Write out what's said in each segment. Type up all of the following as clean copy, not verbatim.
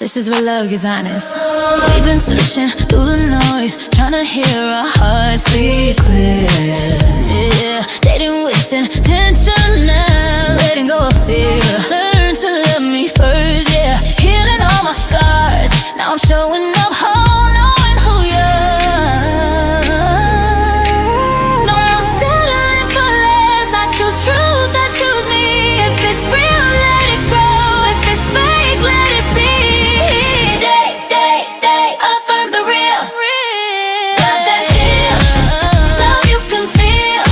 This is where love gets honest. We've been searching through the noise, trying to hear our hearts speak clear. Yeah, dating with intention now, letting go of fear. Learn to love me first, yeah. Healing all my scars. Now I'm showing up whole, knowing who you are. No more settling for less. I choose truth, I choose me. If it's real, let it grow. If it's fake, let it be. Affirm the real. Got that feel, love you can feel.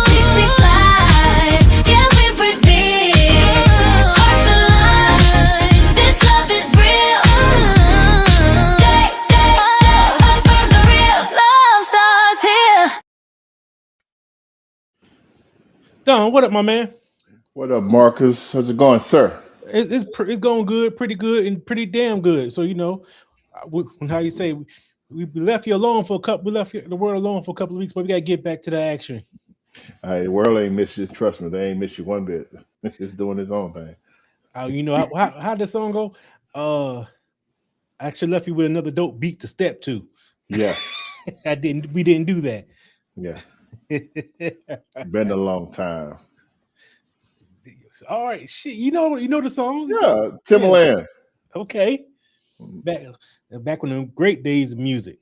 Please speak life, yeah we reveal. Hearts align, this love is real. Affirm the real. Love starts here. Don, what up, my man? What up, Marcus? How's it going, sir? It's going good, pretty good, and pretty damn good. So how you say we left you alone for a couple. We left the world alone for a couple of weeks, but we gotta get back to the action. The world ain't miss you. Trust me, they ain't miss you one bit. It's doing its own thing. How the song go? I actually left you with another dope beat to step to. Yeah, We didn't do that. yeah. Been a long time. All right, shit. You know the song. Yeah, Timberland. Okay. Back when the great days of music.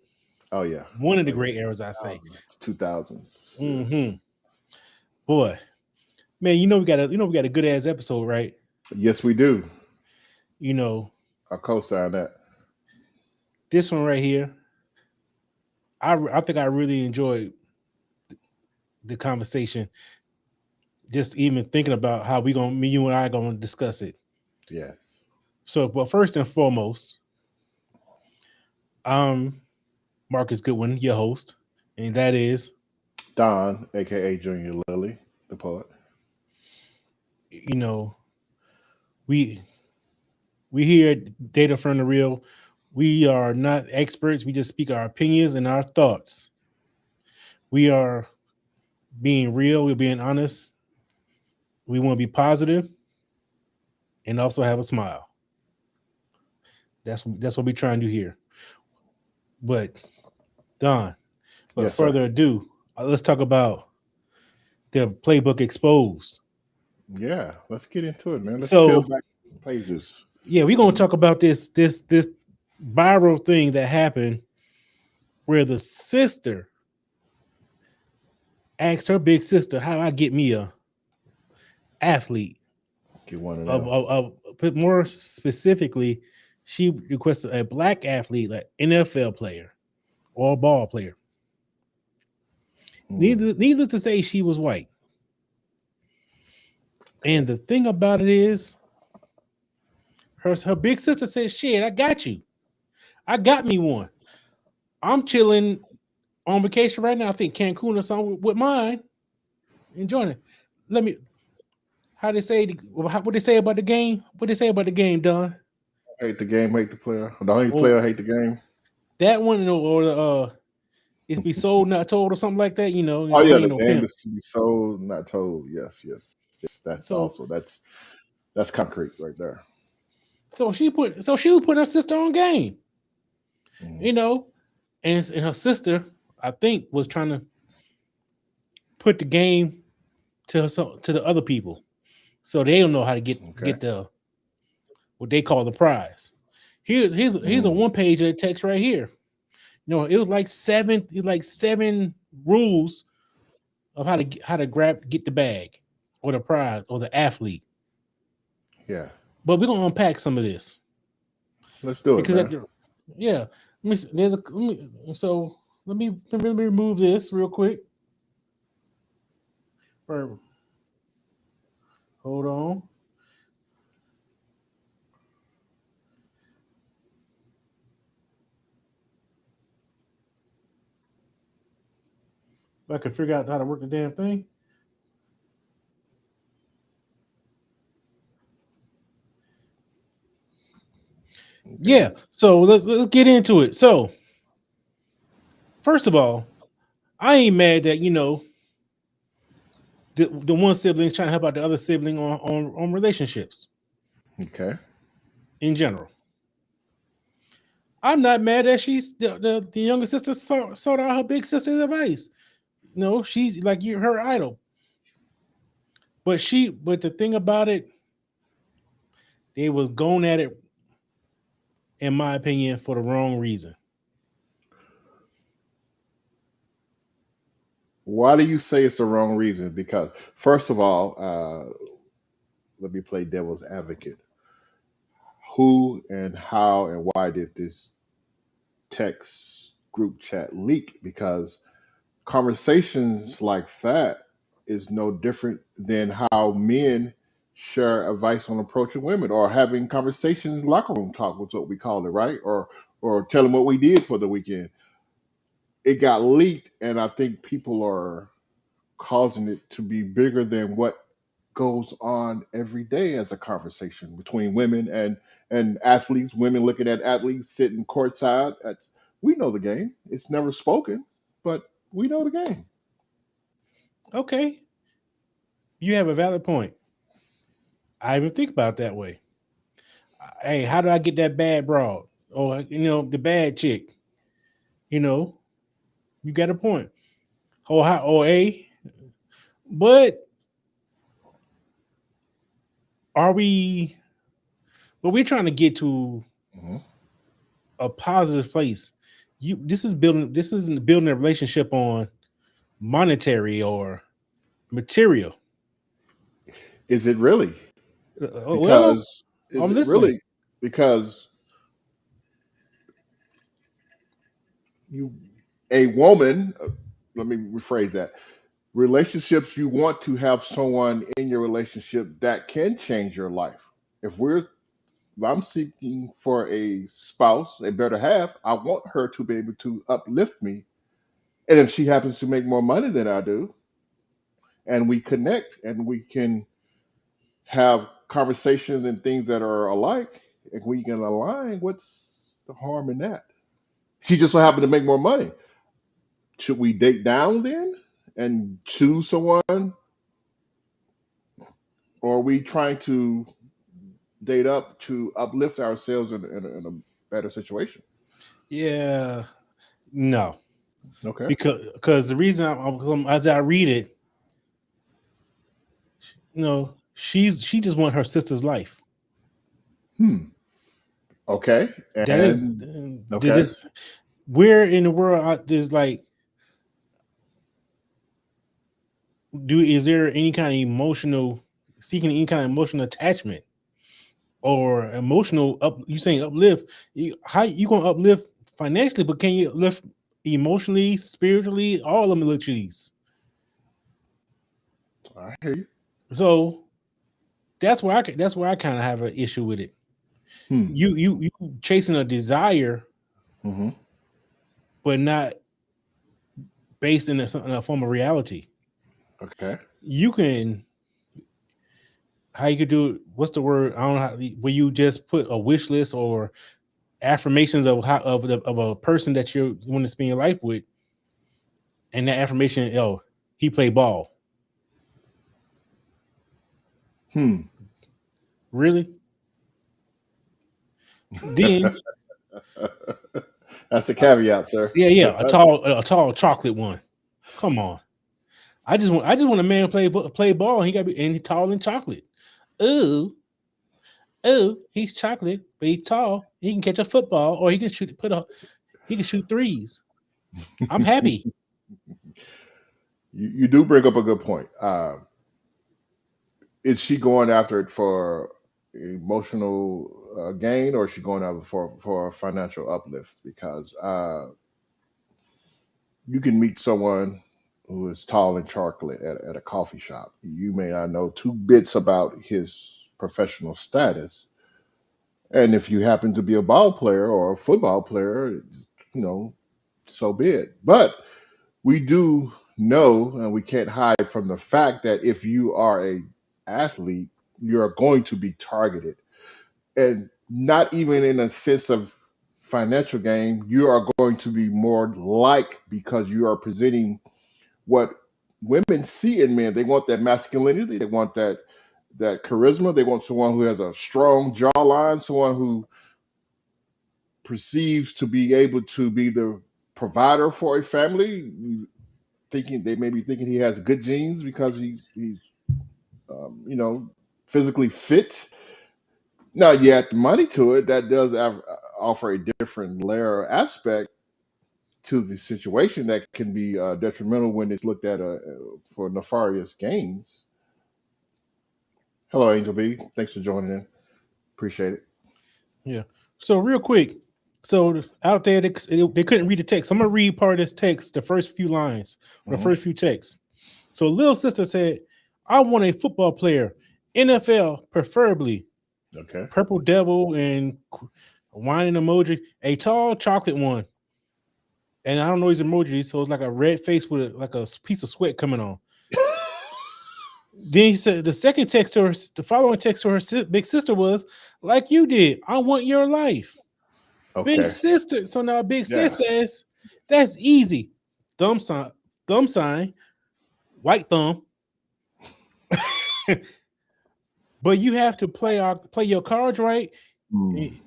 Oh yeah, One of the great eras, I say. 2000s. Mm-hmm. Boy, man, we got a good ass episode, right? Yes, we do. I I co-sign that. This one right here. I think I really enjoyed the conversation. Just even thinking about how you and I gonna discuss it. Yes. So, but first and foremost, Marcus Goodwin, your host, and that is, Don, aka Junior Lily, the poet. we here Data from the Real. We are not experts. We just speak our opinions and our thoughts. We are being real. We're being honest. We want to be positive and also have a smile. That's what we try and do here. But Don, without Yes, sir. further ado, let's talk about the Playbook exposed. Yeah, let's get into it, man. Let's So- peel back the pages. Yeah, we're gonna talk about this viral thing that happened where the sister asked her big sister, "How I get me a athlete?" Get one of them. But more specifically, she requested a black athlete, like NFL player or ball player. Needless to say, she was white. And the thing about it is, her big sister said, "Shit, I got you. I got me one. I'm chilling on vacation right now. I think Cancun or something with mine, enjoying it. Let me. What they say about the game? What they say about the game, Don? Hate the game, hate the player. The only player hate the game. That one or the it's be sold not told or something like that. Oh yeah, ain't the no game pimp. is to be sold, not told. Yes. That's So- also that's concrete right there. So she was putting her sister on game, Mhm. and her sister, I think, was trying to put the game to the other people, so they don't know how to get the what they call the prize. Here's a one page of the text right here. It was like seven rules of how to get the bag or the prize or the athlete. Yeah, But we're gonna unpack some of this. let's do it, Because man. let me remove this real quick. Hold on. If I could figure out how to work the damn thing. Yeah, so let's get into it. So, first of all, I ain't mad that the one sibling is trying to help out the other sibling on relationships Okay. in general. I'm not mad that she's the younger sister sought out her big sister's advice. No, she's like you her idol. But the thing about it, they was going at it, in my opinion, for the wrong reason. Why do you say it's the wrong reason? Because first of all, let me play devil's advocate. Who and how and why did this text group chat leak? Because conversations like that is no different than how men share advice on approaching women or having conversations, locker room talk was what we called it, right? Or telling what we did for the weekend. It got leaked, and I think people are causing it to be bigger than what goes on every day as a conversation between women and athletes. Women looking at athletes sitting courtside. We know the game. It's never spoken, but we know the game. Okay, you have a valid point. I even think about it that way. Hey, how do I get that bad broad? Or the bad chick? You know, you got a point. Or a, but are we? But we're trying to get to Hmm. a positive place. This is building. This isn't building a relationship on monetary or material. Is it really? Well, Because is I'm it listening. really? Because you, a woman. Let me rephrase that. Relationships, you want to have someone in your relationship that can change your life. If we're if I'm seeking for a spouse, a better half, I want her to be able to uplift me. And if she happens to make more money than I do, and we connect and we can have conversations and things that are alike, and we can align, what's the harm in that? She just so happened to make more money. Should we date down then and choose someone, or are we trying to date up to uplift ourselves in a better situation? Yeah, no, Okay. because the reason as I read it, she just want her sister's life. Hmm. Okay. That is And okay. this. Where in the world there's like, is there any kind of emotional seeking any kind of emotional attachment or emotional up? You saying uplift? How you gonna uplift financially? But can you uplift emotionally, spiritually, all of them militaries? I hear you. So that's where I kind of have an issue with it. Hmm. You chasing a desire, Hmm. but not based in a form of reality. Okay. You can how you could do it. What's the word? I don't know how. Where you just put a wish list or affirmations of of a person that you want to spend your life with, and that affirmation, he played ball. Hmm. Really? Then That's a caveat, sir. yeah, a tall chocolate one. Come on. I just want a man to play ball. And he got to be and he's tall and chocolate. Ooh, ooh, he's chocolate, but he's tall. He can catch a football, or he can shoot threes. I'm happy. You do bring up a good point. Is she going after it for emotional gain, or is she going after for a financial uplift? Because you can meet someone who is tall and chocolate at a coffee shop. You may not know two bits about his professional status, and if you happen to be a ball player or a football player, you know, so be it. But we do know, and we can't hide from the fact that if you are a athlete, you're going to be targeted, and not even in a sense of financial gain. You are going to be more like because you are presenting what women see in men. They want that masculinity. They want that charisma. They want someone who has a strong jawline, someone who perceives to be able to be the provider for a family, thinking they may be thinking he has good genes because he's you know, physically fit. Now, you add the money to it, that does offer a different layer aspect to the situation that can be detrimental when it's looked at for nefarious gains. Hello, Angel B. Thanks for joining in. Appreciate it. Yeah. So real quick, so out there they couldn't read the text. I'm gonna read part of this text, the first few lines, the Mhm. first few texts. So little sister said, "I want a football player, NFL preferably, Okay. purple devil and whining emoji, a tall chocolate one." And I don't know his emoji, so it's like a red face with like a piece of sweat coming on. Then he said the second text to her, the following text to her big sister was, "Like you did, I want your life." Big Okay. sister. So now big sis Yeah. says, "That's easy." Thumb sign, white thumb. But you have to play your cards right.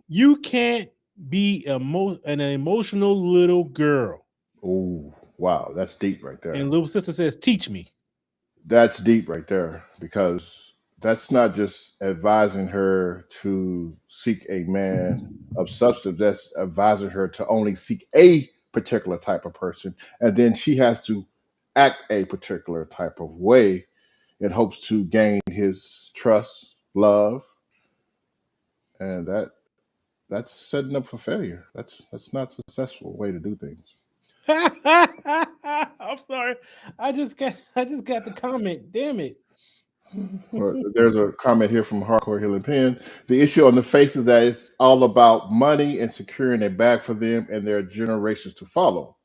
You can't be an emotional little girl. Oh, wow. That's deep right there. And little sister says, "Teach me." That's deep right there because that's not just advising her to seek a man of substance. That's advising her to only seek a particular type of person. And then she has to act a particular type of way in hopes to gain his trust, love, and that's setting up for failure. That's not a successful way to do things. I'm sorry. I just got the comment. Damn it. Or there's a comment here from Hardcore Healing Pen. The issue on the face is that it's all about money and securing a bag for them and their generations to follow.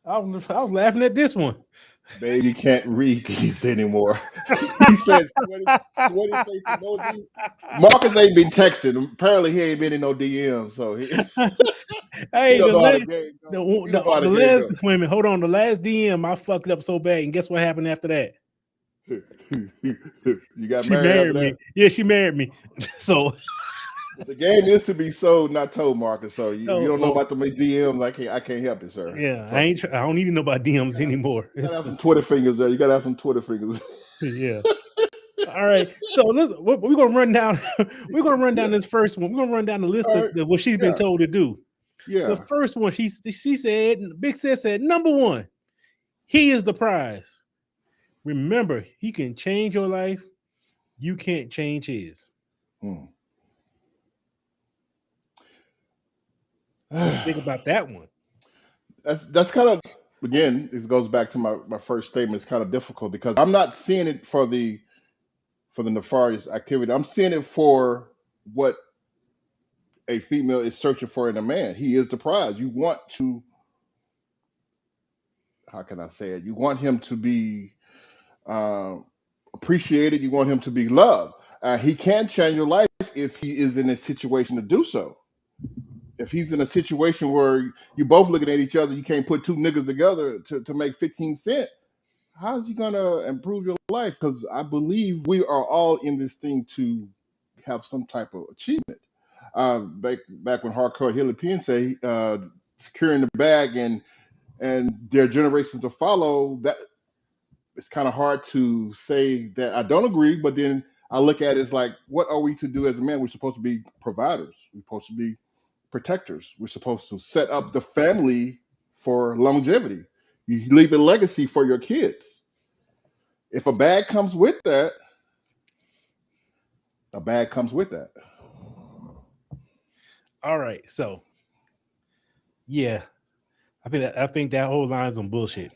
I was laughing at this one. Baby can't read these anymore. He says sweaty face emoji. Marcus ain't been texting. Apparently he ain't been in no DM, so he Hey, don't the know how the last, game the, go. He don't know how the the game last go. wait a minute, hold on. The last DM I fucked up so bad, and guess what happened after that? You got She married after married that? me. Yeah, she married me. So, The game is to be sold, not told, Marcus. So you oh, don't know well, about the DMs. I can't help you, sir. yeah, Trust me. I don't even know about DMs anymore. You gotta have some Twitter fingers there. You gotta have some Twitter fingers. Yeah. All right. So we're gonna run down. We're gonna run down this first one. We're gonna run down the list All of right. what she's been Yeah. told to do. The Yeah. first one, she said, Big Sis said, number one, he is the prize. Remember, he can change your life. You can't change his. Hmm. What you think about that one? That's kind of, again, this goes back to my first statement. It's kind of difficult because I'm not seeing it for the nefarious activity. I'm seeing it for what a female is searching for in a man. He is the prize. You want to, how can I say it? You want him to be appreciated. You want him to be loved. He can change your life if he is in a situation to do so. If he's in a situation where you both looking at each other, you can't put two niggas together to make 15 cents. How's he gonna improve your life? Because I believe we are all in this thing to have some type of achievement. Back when Hardcore Hilly Penn say securing the bag and their generations to follow, that it's kind of hard to say that I don't agree, but then I look at it as like, what are we to do as a man? We're supposed to be providers. We're supposed to be protectors. We're supposed to set up the family for longevity. You leave a legacy for your kids. If a bag comes with that, a bag comes with that. All right. So, yeah, I think that whole line's on bullshit.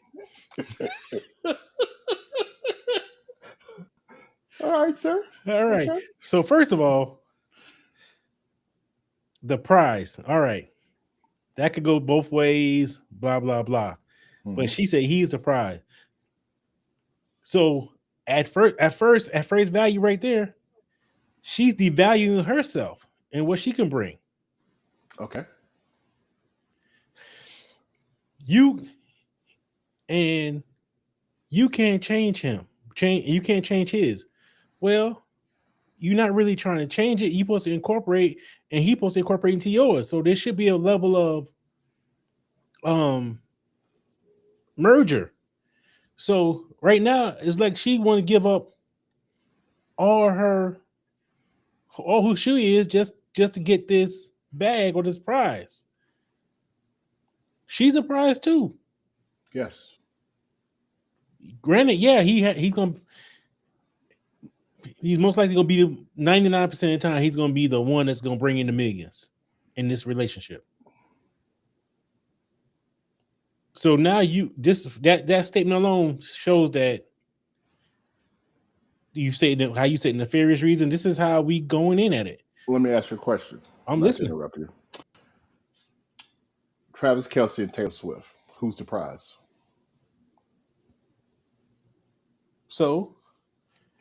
All right, sir. All right. Okay. So first of all, the prize. All right. That could go both ways, blah, blah, blah. But Hmm. she said he's the prize. So at face value right there, she's devaluing herself and what she can bring. Okay. You and you can't change him. You can't change his. Well, you're not really trying to change it. You're supposed to incorporate, and he's supposed to incorporate into yours. So there should be a level of merger. So right now, it's like she want to give up all who she is just to get this bag or this prize. She's a prize too. Yes. Granted, yeah, he's most likely gonna be 99% of the time he's gonna be the one that's gonna bring in the millions in this relationship. So now that statement alone shows that you say that how you say nefarious reason. This is how we going in at it. Let me ask you a question. I'm Not to listening. interrupt you. Travis Kelce and Taylor Swift. Who's the prize? So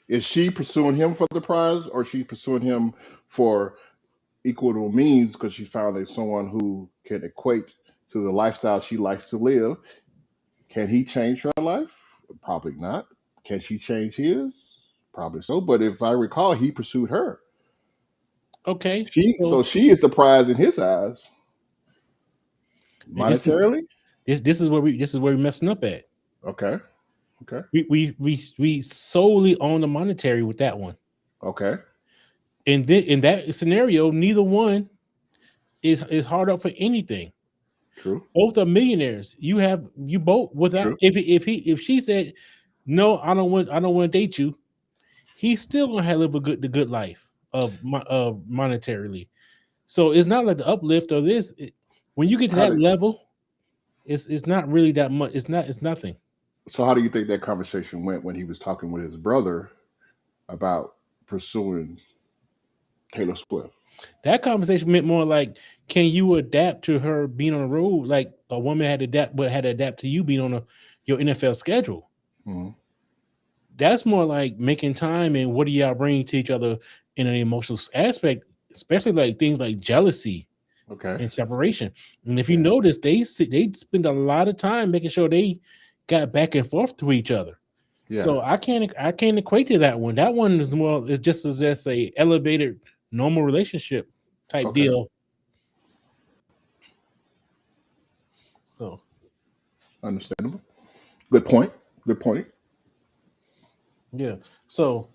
Is she pursuing him for the prize, or is she pursuing him for equal means because she found that someone who can equate to the lifestyle she likes to live? Can he change her life? Probably not. Can she change his? Probably so. But if I recall, he pursued her. okay, So she is the prize in his eyes, and this monetarily. is where we messing up at. Okay. Okay. We solely own the monetary with that one. Okay. And then in that scenario, neither one is hard up for anything. True. Both are millionaires. You both without True. if she said no, I don't want to date you, he's still gonna have live the good life of monetarily. So it's not like the uplift of this. When you get to How that did, level, it's not really that much. It's nothing. so how do you think that conversation went when he was talking with his brother about pursuing Taylor Swift? That conversation meant more like, can you adapt to her being on the road? Like a woman had to adapt to you being on your NFL schedule. Mhm. That's more like making time and what do y'all bring to each other in an emotional aspect, especially like things like jealousy Okay. and separation. And if you Yeah. notice, they spend a lot of time making sure they got back and forth to each other. Yeah. So I can't equate to that one. That one is just a elevated normal relationship type Okay. deal. So Understandable. Good point. Good point. yeah. So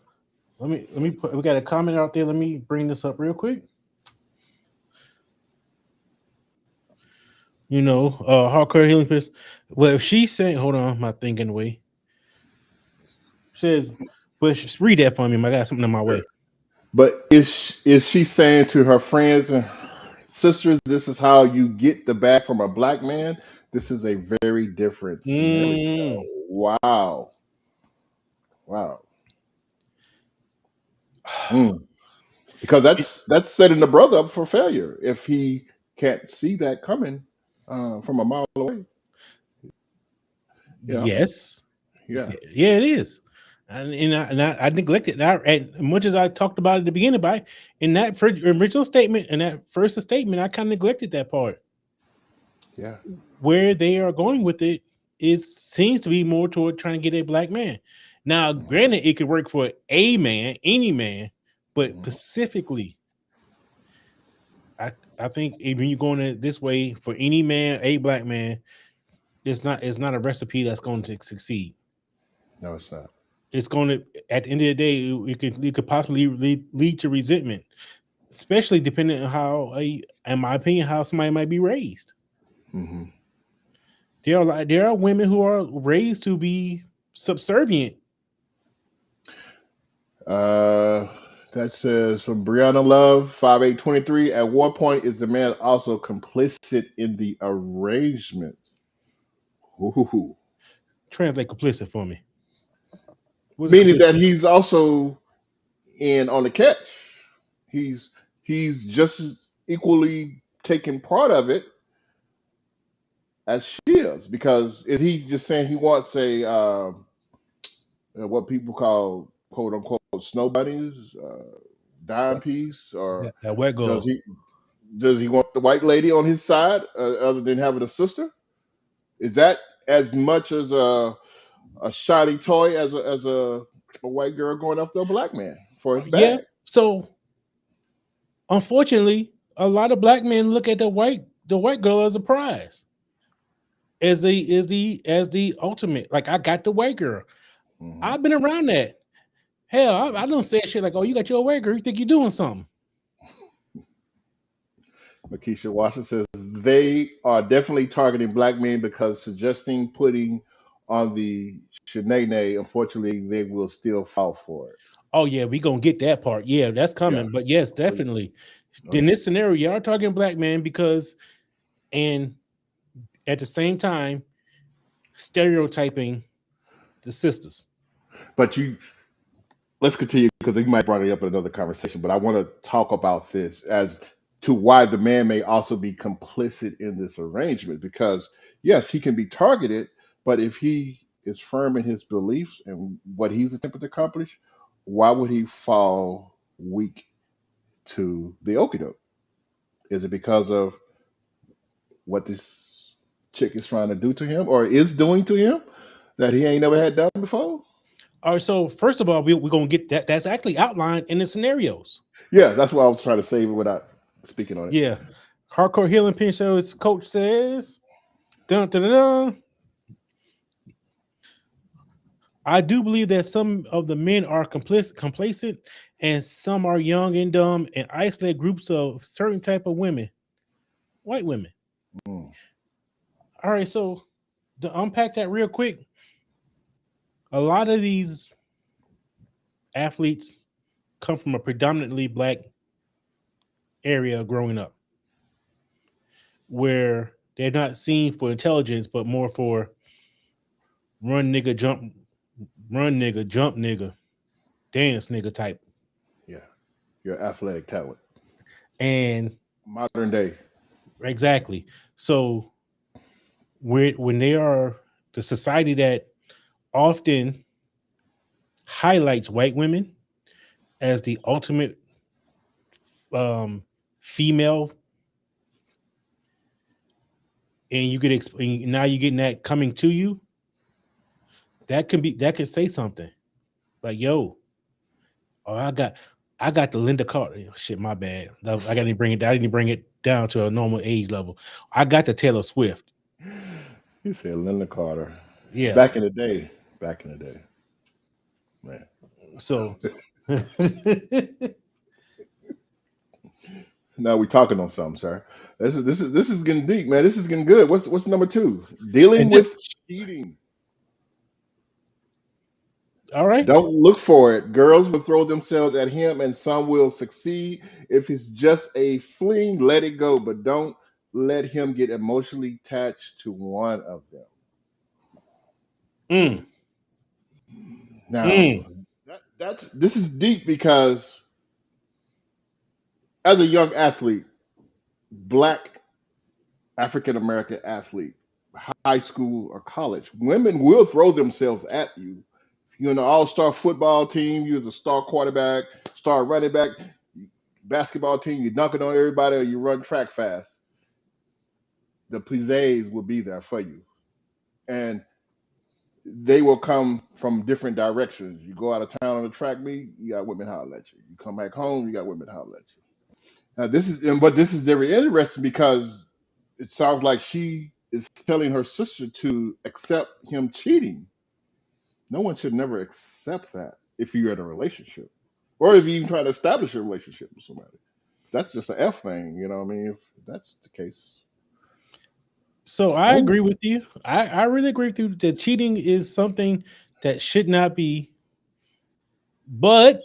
let me put, we got a comment out there. Let me bring this up real quick. Hardcore healing fist. Well, if she's saying, hold on, my thinking away. Says, but read that for me. I got something in my way. But is she saying to her friends and sisters, this is how you get the bag from a black man? This is a very different scenario. Wow. Wow. Mm. Because that's setting the brother up for failure if he can't see that coming from a mile away. Yeah. Yes. Yeah. Yeah, it is. I neglected that. As much as I talked about it at the beginning, in that original statement and that first statement, I kind of neglected that part. Yeah. Where they are going with it seems to be more toward trying to get a black man. Now, granted, it could work for a man, any man, but specifically, I think if you're going it this way for any man, a black man, it's not a recipe that's going to succeed. No, it's not. It's going to, at the end of the day, it could possibly lead to resentment, especially depending on how, in my opinion, how somebody might be raised. Mm-hmm. There are women who are raised to be subservient. That says from Brianna Love 5823. At what point is the man also complicit in the arrangement? Ooh. Translate complicit for me. Meaning that he's also in on the catch. He's just as equally taking part of it as she is. Because is he just saying he wants what people call quote unquote snow bunnies, dime piece, or that wet does goal. he want the white lady on his side other than having a sister? Is that as much as a shiny toy as a white girl going after a black man for his bag? So unfortunately, a lot of black men look at the white girl as a prize, as the ultimate. Like I got the white girl. Hmm. I've been around that. Hell, I don't say shit like, "Oh, you got your white girl. You think you're doing something?" Makisha Washington says they are definitely targeting black men because suggesting putting on the Shanae, unfortunately, they will still fall for it. Oh yeah, we gonna get that part. Yeah, that's Yeah. coming. But yes, Oh, yeah. definitely. Oh, In yeah. this scenario, you are targeting black men because, and at the same time, stereotyping the sisters. But let's continue because you might bring it up in another conversation. But I want to talk about this as to why the man may also be complicit in this arrangement. Because yes, he can be targeted, but if he is firm in his beliefs and what he's attempting to accomplish, why would he fall weak to the okie doke? Is it because of what this chick is trying to do to him or is doing to him that he ain't never had done before? All right, so first of all, we're gonna get that. That's actually outlined in the scenarios. Yeah, that's why I was trying to save it without speaking on it. Yeah. Hardcore Healing Pin Show's coach says, dun, dun, dun, dun. I do believe that some of the men are complacent and some are young and dumb and isolate groups of certain type of women, white women. Mm, All right, so to unpack that real quick, a lot of these athletes come from a predominantly black area growing up where they're not seen for intelligence, but more for run nigga, jump nigga, dance nigga type. yeah, your athletic talent. And Modern day. exactly. So when they are the society that often highlights white women as the ultimate um, female, and you get now you're getting that coming to you, that could say something like, "Yo, oh, I got the Linda Carter." Shit, my bad. I got to bring it. I didn't bring it down to a normal age level. I got the Taylor Swift. You said Linda Carter. Yeah. Back in the day. Back in the day. Man. So, Now we talking on something, sir. This is getting deep, man. This is getting good. What's number two? Dealing and this, with cheating. all right. Don't look for it. Girls will throw themselves at him and some will succeed. If it's just a fling, let it go. But don't let him get emotionally attached to one of them. Mm, Now, mm. that's this is deep because as a young athlete, black African American athlete, high school or college, women will throw themselves at you. You're in an all-star football team, you're the star quarterback, star running back, basketball team, you're dunking on everybody or you run track fast. The plies will be there for you. And they will come from different directions. You go out of town on a track meet, you got women holler at you. You come back home, you got women holler at you. Now but this is very interesting because it sounds like she is telling her sister to accept him cheating. No one should never accept that if you're in a relationship, or if you even try to establish a relationship with somebody. That's just an F thing, you know what I mean? If that's the case, So I oh, agree with you. I really agree with you that cheating is something that should not be. But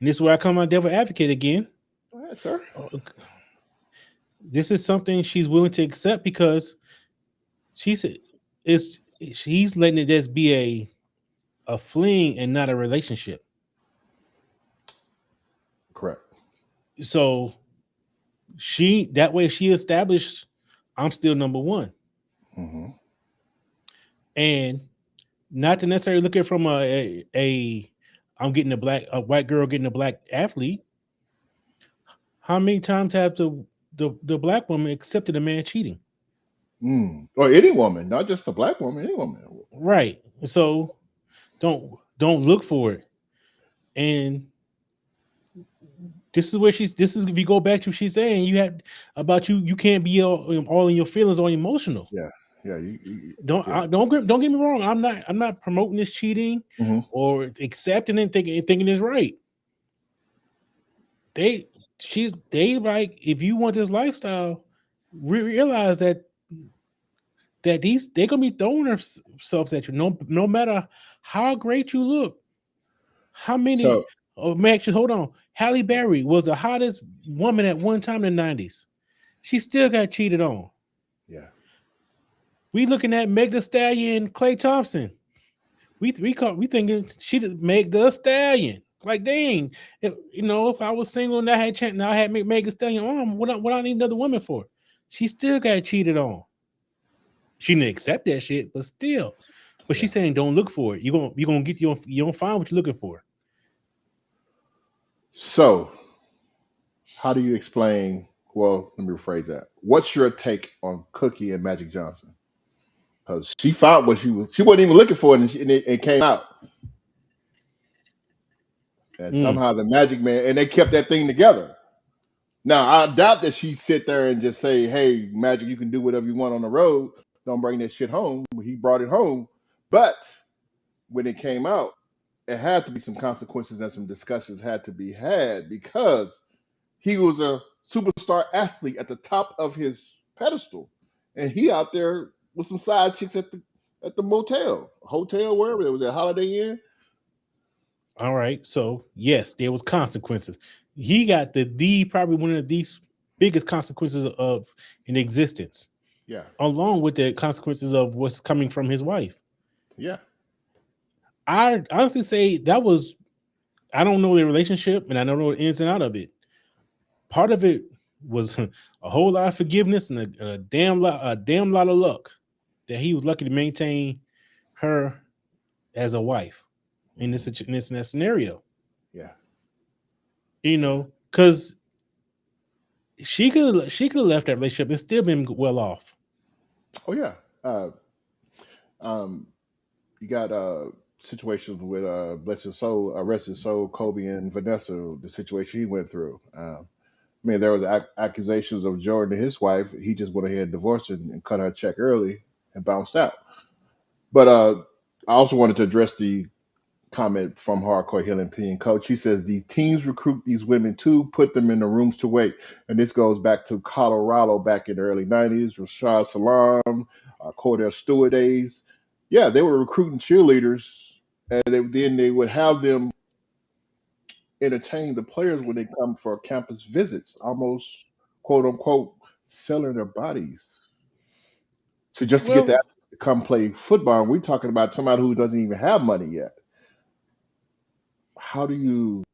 and this is where I come on devil advocate again. go ahead, sir. uh, This is something she's willing to accept because she's is she's letting it just be a fling and not a relationship. Correct. So she that way she established I'm still number one, Hmm. and not to necessarily look at it from a I'm getting a white girl getting a black athlete. How many times have the black woman accepted a man cheating? Or any woman, not just a black woman, any woman. Right. So don't look for it. And This is where she's. This is if you go back to what she's saying. You have about you. You can't be all in your feelings or emotional. Yeah, yeah, Don't get me wrong. I'm not promoting this cheating hmm or accepting and thinking it's right. They like if you want this lifestyle, realize that they're gonna be throwing themselves at you. No matter how great you look. How many? So Oh, Max, just hold on. Halle Berry was the hottest woman at one time in the 90s. She still got cheated on. yeah, We looking at Meg Thee Stallion, Klay Thompson. We thinking she just Meg Thee Stallion. Like dang, if I was single and I had chance, now I had Meg Thee Stallion on. What I need another woman for? She still got cheated on. She didn't accept that shit, but still. But yeah. she's saying don't look for it. You're gonna get you don't find what you're looking for. So how do you explain? Well, let me rephrase that. What's your take on Cookie and Magic Johnson? Because she found what she wasn't even looking for, and it came out, and Mm. somehow the Magic Man, and they kept that thing together. Now I doubt that she sit there and just say, "Hey, Magic, you can do whatever you want on the road. Don't bring that shit home." He brought it home, but when it came out, it had to be some consequences and some discussions had to be had because he was a superstar athlete at the top of his pedestal, and he out there with some side chicks at the hotel, wherever it was, at Holiday Inn. All right. So yes, there was consequences. He got the probably one of these biggest consequences of in existence, Yeah, along with the consequences of what's coming from his wife. yeah, I honestly say that was I don't know the relationship and I don't know the ins and out of it. Part of it was a whole lot of forgiveness and a damn lot of luck that he was lucky to maintain her as a wife in hmm in that scenario. yeah, yeah. Because she could have left that relationship and still been well off. Oh yeah. Um, you got situations with bless his soul, rest his soul, Kobe and Vanessa, the situation he went through. I mean, there was accusations of Jordan and his wife. He just went ahead and divorced her and cut her check early and bounced out. But I also wanted to address the comment from Hardcore Healing P and Coach. He says the teams recruit these women to put them in the rooms to wait. And this goes back to Colorado back in the early 90s, Rashad Salam, Cordell Stewart days. Yeah, they were recruiting cheerleaders, and then they would have them entertain the players when they come for campus visits, almost quote unquote selling their bodies to get Well, that to come play football. And we're talking about somebody who doesn't even have money yet. How do you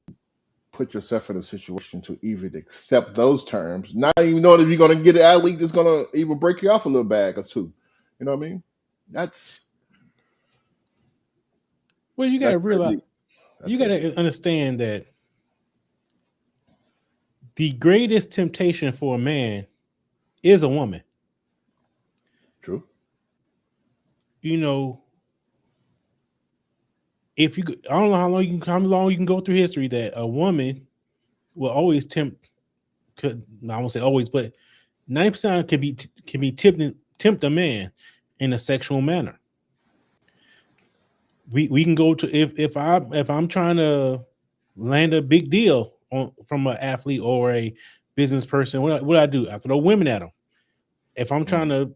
put yourself in a situation to even accept those terms, not even knowing if you're going to get an athlete that's going to even break you off a little bag or two? You know what I mean? That's you got that's to pretty realize, deep. That's you got pretty deep. to understand that the greatest temptation for a man is a woman. True. You know, I don't know how long you can go through history that a woman will always tempt. I won't say always, but 90% can be tempt a man in a sexual manner. We can go to if I'm trying to land a big deal from an athlete or a business person, what I do? I throw women at them. If I'm trying Mm.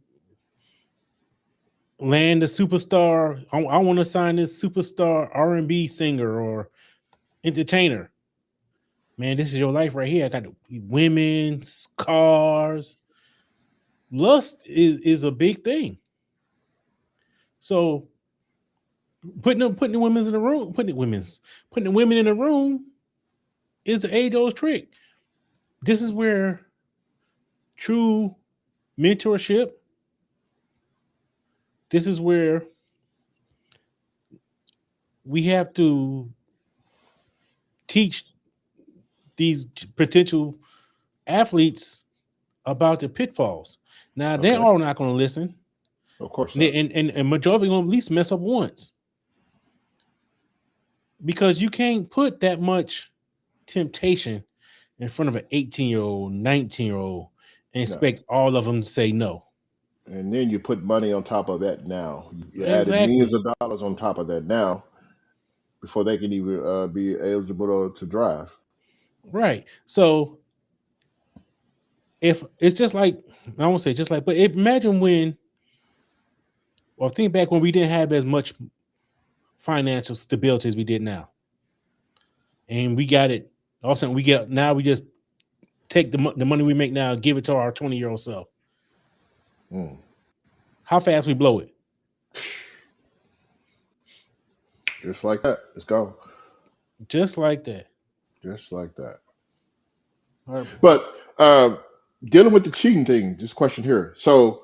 to land a superstar, I want to sign this superstar R&B singer or entertainer. Man, this is your life right here. I got women's cars. Lust is a big thing. So putting the women's in the room, putting the women in the room is the age old trick. This is where true mentorship. This is where we have to teach these potential athletes about the pitfalls. Now they Okay. are not going to listen, Of course and, not. and majority going to at least mess up once because you can't put that much temptation in front of an 18-year-old, 19-year-old, and No. expect all of them to say no. And then you put money on top of that now. You added Exactly. millions of dollars on top of that now before they can even be eligible to drive. Right. So if it's just like, I won't say just like, but imagine when, or think back when we didn't have as much financial stability as we did now. And we got it. All of a sudden we get, now we just take the money we make now, give it to our 20-year-old self. Mm. How fast we blow it. Just like that. Let's go. Just like that. Just like that. All right. But dealing with the cheating thing, this question here. So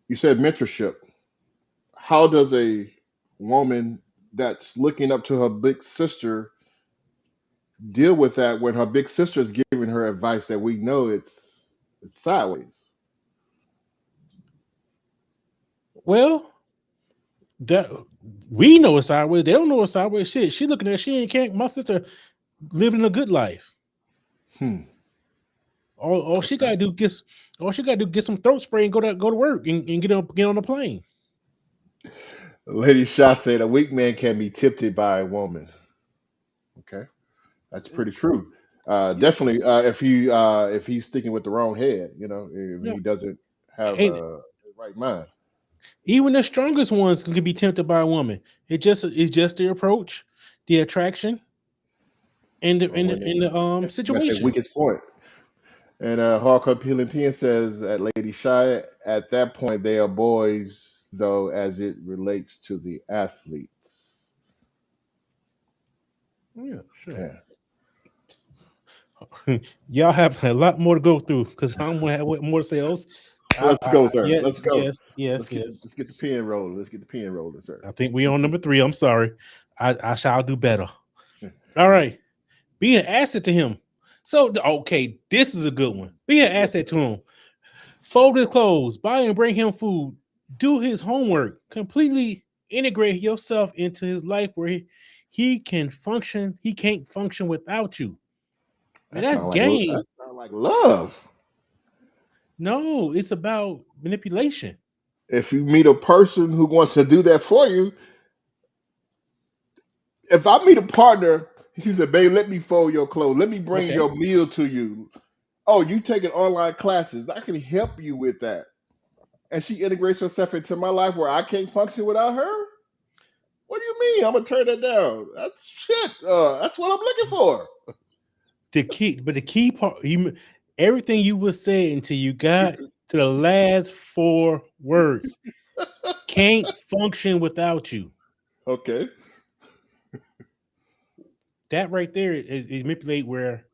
you said mentorship. How does a woman that's looking up to her big sister deal with that when her big sister is giving her advice that we know it's sideways? Well, that we know it's sideways. They don't know it's sideways. Shit, she looking at, she ain't, can't, my sister living a good life. Hmm. All she gotta do get some throat spray and go to work and get on the plane. Lady Shaw said a weak man can be tempted by a woman. Okay, that's pretty true. Definitely, if he's sticking with the wrong head, if Yeah. he doesn't have And the right mind. even the strongest ones can be tempted by a woman. It's just the approach, the attraction, and the Or when that's their situation. weakest point. And Hardcore Peeling Pen says at Lady Shy, at that point they are boys, though, as it relates to the athletes. Yeah, sure. Yeah. Y'all have a lot more to go through because I'm gonna have more to say. Let's go, sir. Yeah, Let's go. yes. Let's get the pen rolling. Let's get the pen rolling, sir. I think we on number 3. I'm sorry. I shall do better. All right. Be an asset to him. So okay, this is a good one. Be an asset to him. Fold his clothes, buy and bring him food, do his homework, completely integrate yourself into his life where he can function. He can't function without you. And that's game. That sound like love. No, it's about manipulation. If you meet a person who wants to do that for you, if I meet a partner, she said, "Babe, let me fold your clothes. Let me bring Okay. your meal to you. Oh, you taking online classes? I can help you with that." And she integrates herself into my life where I can't function without her. What do you mean? I'm gonna turn that down. That's shit. That's what I'm looking for. The key part, everything you were saying until you got to the last 4 words. Can't function without you. Okay. That right there is manipulate where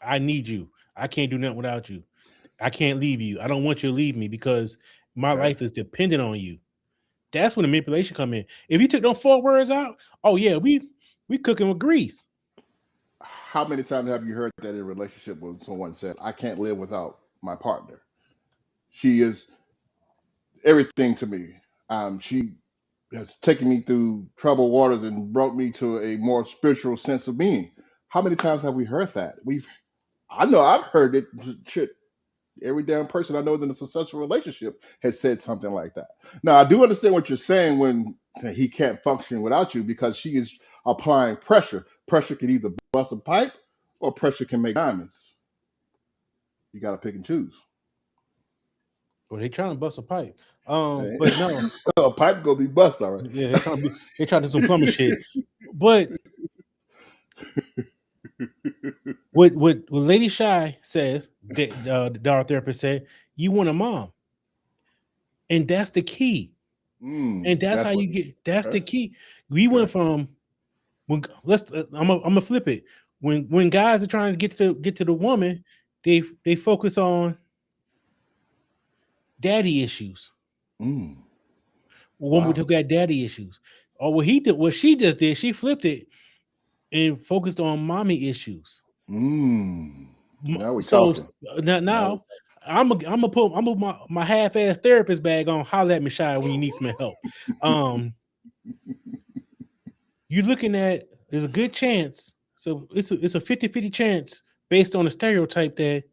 I need you. I can't do nothing without you. I can't leave you. I don't want you to leave me because my Okay. life is dependent on you. That's when the manipulation come in. If you took those 4 words out, oh yeah, we cooking with grease. How many times have you heard that in a relationship when someone said, "I can't live without my partner. She is everything to me. She has taken me through troubled waters and brought me to a more spiritual sense of being." How many times have we heard that? I know I've heard it. Shit, every damn person I know in a successful relationship has said something like that. Now I do understand what you're saying when he can't function without you because she is applying pressure. Pressure can either bust a pipe or pressure can make diamonds. You got to pick and choose. Well, they trying to bust a pipe. Eh, But no, a pipe gonna be bust, all right. yeah, they trying to do some plumbing shit. But what Lady Shy says, the DAR therapist said, you want a mom, and that's the key. And that's how That's what. you get. That's the Okay. key. We went Okay. from when I'm gonna flip it. When guys are trying to get to the woman, they focus on daddy issues. Mm, Woman who wow. got daddy issues. Or what she just did, she flipped it and focused on mommy issues. Mm. Now we So talking. Now, now I'm gonna put my half-ass therapist bag on. Holler at me, Shy, when you need some help. You're looking at, there's a good chance So it's a 50-50 chance based on the stereotype that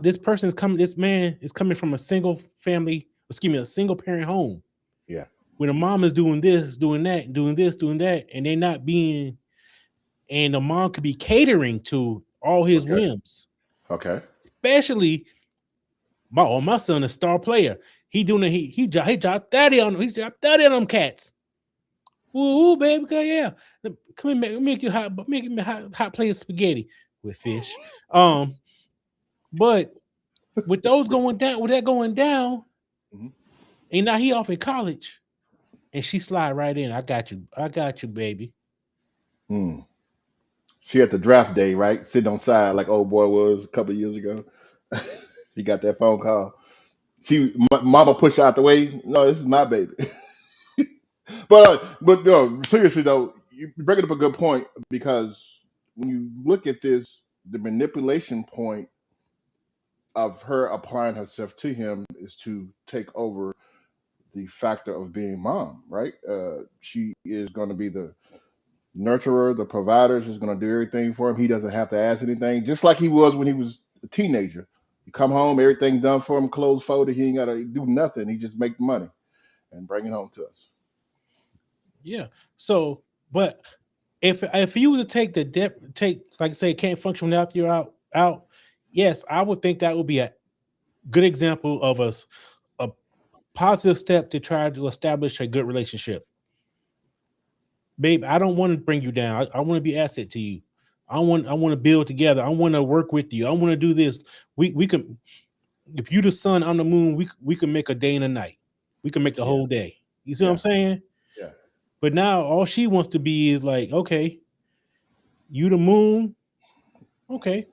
this man is coming from a single family, excuse me, a single parent home. Yeah. When the mom is doing this, doing that, doing this, doing that, and they're not being, and the mom could be catering to all his Okay. whims. Okay. Especially my son is a star player. He doing it, he dropped 30 on them cats. Ooh, baby, girl, yeah. Come here, make you make me hot plate of spaghetti with fish. But with those going down, with that going down, Mhm. and now he off in college, and she slide right in. I got you, baby. Mm. She at the draft day, right? Sitting on side like old boy was a couple of years ago. He got that phone call. Mama pushed her out the way. No, this is my baby. But no, seriously though, you bring up a good point because when you look at this, the manipulation point of her applying herself to him is to take over the factor of being mom, right? She is going to be the nurturer, the provider. She's going to do everything for him. He doesn't have to ask anything, just like he was when he was a teenager. You come home, everything done for him, clothes folded. He ain't got to do nothing. He just make the money and bring it home to us. Yeah. So, but if you were to take take, like I say, can't function without you out, yes, I would think that would be a good example of a positive step to try to establish a good relationship. Babe, I don't want to bring you down. I want to be asset to you. I want to build together. I want to work with you. I want to do this. We can, if you the sun, I'm the moon, we can make a day and a night. We can make the Yeah, whole day. You see what I'm yeah, saying? yeah. But now all she wants to be is like, okay, you the moon, okay.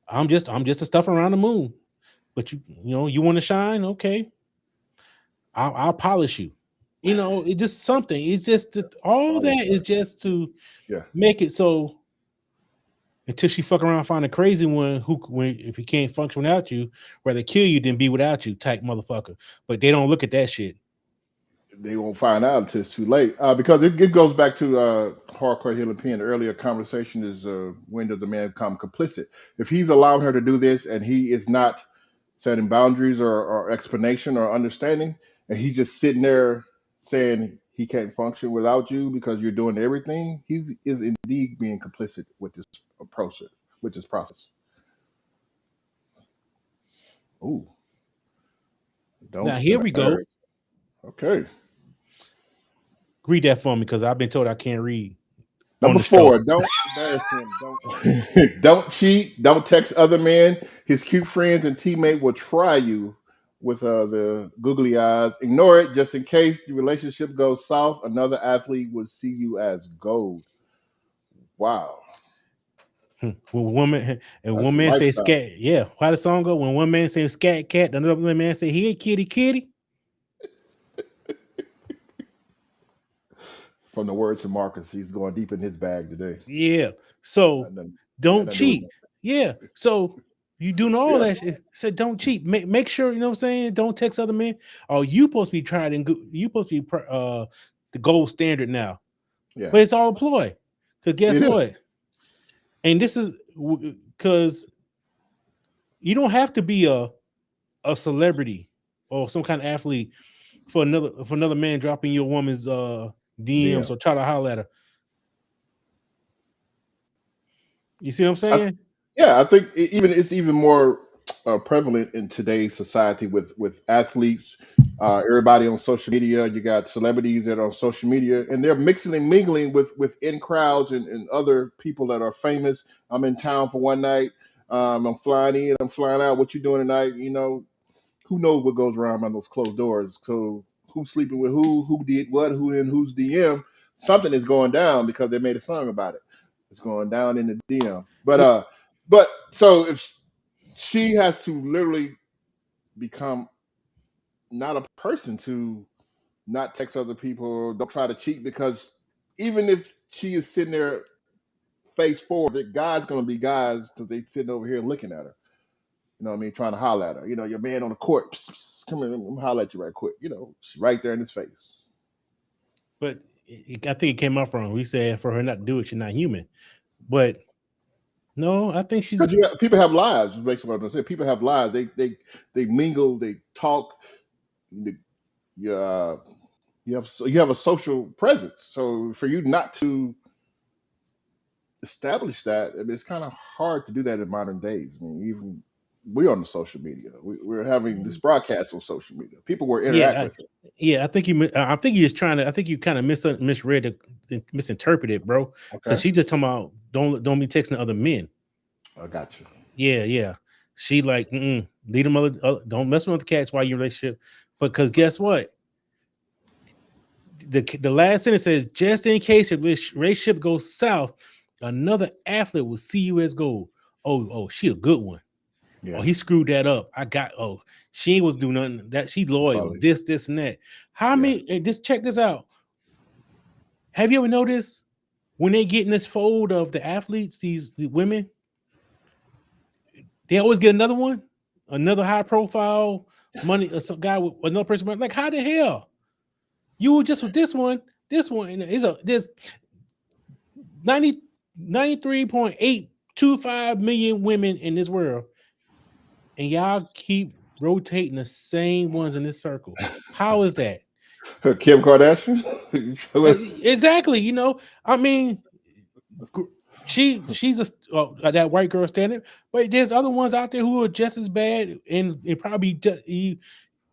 I'm just a stuff around the moon. But you want to shine, okay. I'll polish you. It's just something. It's just that all Polish that is her. just to Yeah, make it so until she fuck around find a crazy one if he can't function without you, rather kill you than be without you type motherfucker. But they don't look at that shit. they won't find out until it's too late. Because it goes back to hardcore healing pen. The earlier conversation is when does a man become complicit? If he's allowing her to do this and he is not setting boundaries or explanation or understanding, and he's just sitting there saying he can't function without you because you're doing everything, he is indeed being complicit with this approach, with this process. Ooh, Now don't here we go. embarrass. Okay. Read that for me because I've been told I can't read on Number the show. 4, don't embarrass him. Don't don't cheat. Don't text other men. His cute friends and teammate will try you with the googly eyes. Ignore it just in case the relationship goes south. Another athlete will see you as gold. Wow, When woman and that's one a man say lifestyle. scat, yeah. How the song go? When one man say scat cat, another man say he ain't kitty kitty. From the words of Marcus, he's going deep in his bag today. Yeah. Not So nothing, got don't nothing to do with cheat. that. Yeah. So you doing all Yeah, that shit. Said don't cheat. Make sure, you know what I'm saying? Don't text other men. Oh, you supposed to be tried and you supposed to be the gold standard now. yeah, But it's all a ploy. Because guess it is. what? And this is because you don't have to be a celebrity or some kind of athlete for another man dropping your woman's DMs DM. or try to holler at her. You see what I'm saying? Yeah, I think even it's even more prevalent in today's society with athletes. Everybody on social media. You got celebrities that are on social media, and they're mixing and mingling with in crowds and other people that are famous. I'm in town for one night. I'm flying in. I'm flying out. What you doing tonight? Who knows what goes around behind those closed doors? So who's sleeping with who did what, who in whose DM? Something is going down because they made a song about it. It's going down in the DM. Yeah. But so if she has to literally become not a person to not text other people, don't try to cheat because even if she is sitting there face forward, the guy's gonna be guys because they sitting over here looking at her. You know what I mean? Trying to holler at her. Your man on the court, psst, psst, come here, let me holler at you right quick. She's right there in his face. But I think it came out wrong. We said for her not to do it, she's not human. But no, I think she's. Because people have lives. Basically, what I'm saying. People have lives. They mingle. They talk. You, you have a social presence. So for you not to establish that, I mean, it's kind of hard to do that in modern days. I mean, even we're on the social media. We're having this broadcast on social media. People will interact with it. Yeah, I think I think you're just trying to. I think you kind of misread misinterpreted, bro. Because Okay, she just talking about don't be texting other men. I got you. Yeah. She like leave them don't mess with other cats while you're in a relationship. Because guess what? The last sentence says, just in case your relationship goes south, another athlete will see you as gold. Oh, she a good one. Yeah, Oh, he screwed that up. She ain't was do nothing. That she loyal. probably. This, and that. How Yeah. many? Just check this out. Have you ever noticed when they get in this fold of the athletes, these women, they always get another one, another high profile money, or some guy with another person. Like, how the hell? You were just with this one, and there's 93.825 million women in this world, and y'all keep rotating the same ones in this circle. How is that? Kim Kardashian. Exactly. I mean, she's that white girl standard, but there's other ones out there who are just as bad and probably just,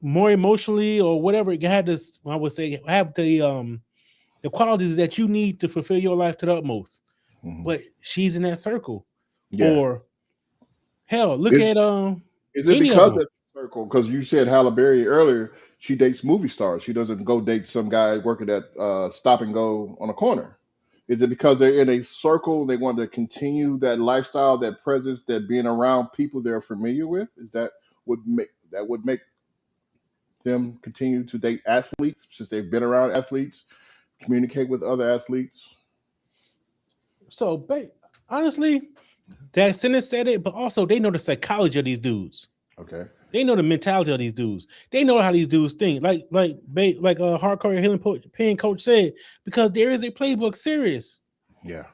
more emotionally or whatever. Had this, I would say, have the qualities that you need to fulfill your life to the utmost. Mhm. But she's in that circle. Yeah. Or hell, look Is, at is it any of because them. it's a circle? Because you said Halle Berry earlier, she dates movie stars. She doesn't go date some guy working at Stop and Go on a corner. Is it because they're in a circle? They want to continue that lifestyle, that presence, that being around people they're familiar with? Is that would make them continue to date athletes since they've been around athletes, communicate with other athletes? So, honestly, that sentence said it, but also they know the psychology of these dudes. Okay. They know the mentality of these dudes. They know how these dudes think. Like hardcore healing pain coach said, because there is a playbook series. Yeah.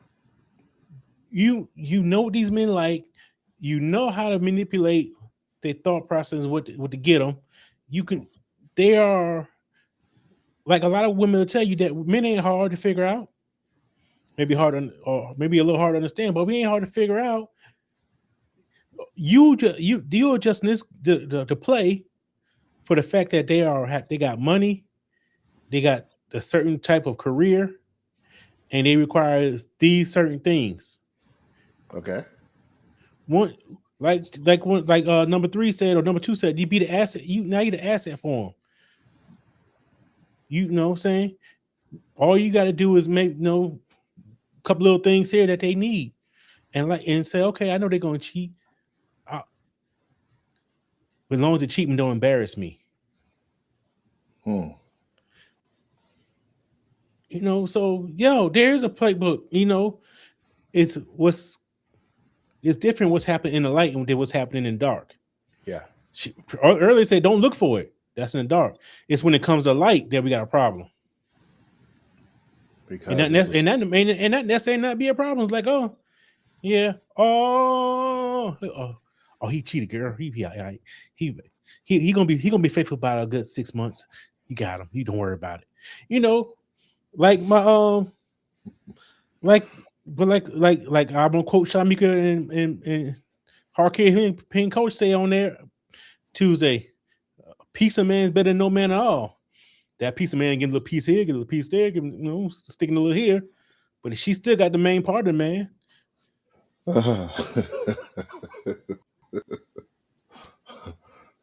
You know what these men like. You know how to manipulate their thought process, what to get them. They are like a lot of women will tell you that men ain't hard to figure out. Maybe or maybe a little hard to understand, but we ain't hard to figure out. You're just this the play for the fact that they got money, they got a certain type of career, and they require these certain things. Okay. One number 3 said, or number 2 said, you be the asset. Now you're the asset for them. You know what I'm saying? All you got to do is make a couple little things here that they need, and say, okay, I know they're gonna cheat. But as long as the cheating don't embarrass me. So there's a playbook. It's different what's happening in the light and what's happening in dark. Yeah. She earlier said, don't look for it. That's in the dark. It's when it comes to light that we got a problem. Because and that necessarily not be a problem. It's like, oh, yeah, he cheated, girl. He gonna be faithful about a good 6 months. You got him. You don't worry about it. Like my like I'm gonna quote Shamika and Hardcore Pink Coach say on there Tuesday, piece of man is better than no man at all. That piece of man getting a little piece here, get a little piece there, sticking a little here, but she still got the main part of the man.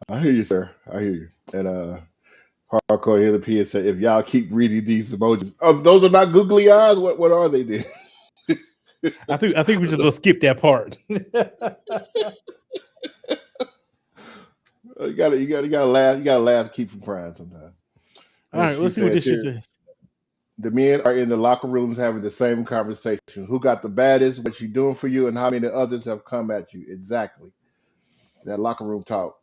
I hear you, sir. I hear you. And Hardcore Hidden P said, if y'all keep reading these emojis, those are not googly eyes. What are they then? I think we just gonna skip that part. You gotta laugh. You gotta laugh to keep from crying sometimes. All right, let's see what this shit says. The men are in the locker rooms having the same conversation. Who got the baddest? What she doing for you? And how many others have come at you? Exactly. That locker room talk.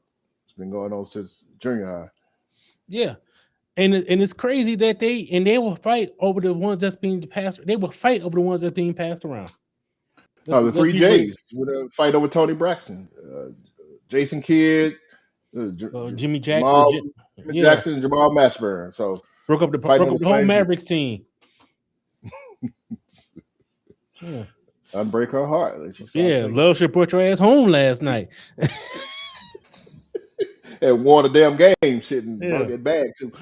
It's been going on since junior high. Yeah. And it's crazy that they will fight over the ones that's being passed. They will fight over the ones that's being passed around. The Let's three be real. J's with a fight over Tony Braxton, Jason Kidd, Jimmy Jackson, Jamal yeah, Jackson, Jamal Mashburn. So broke up fighting on the the whole same Mavericks team. Yeah, unbreak her heart. Like she yeah. singing. Love should brought your ass home last night. And won a damn game, shit, and Yeah. brought that bag too.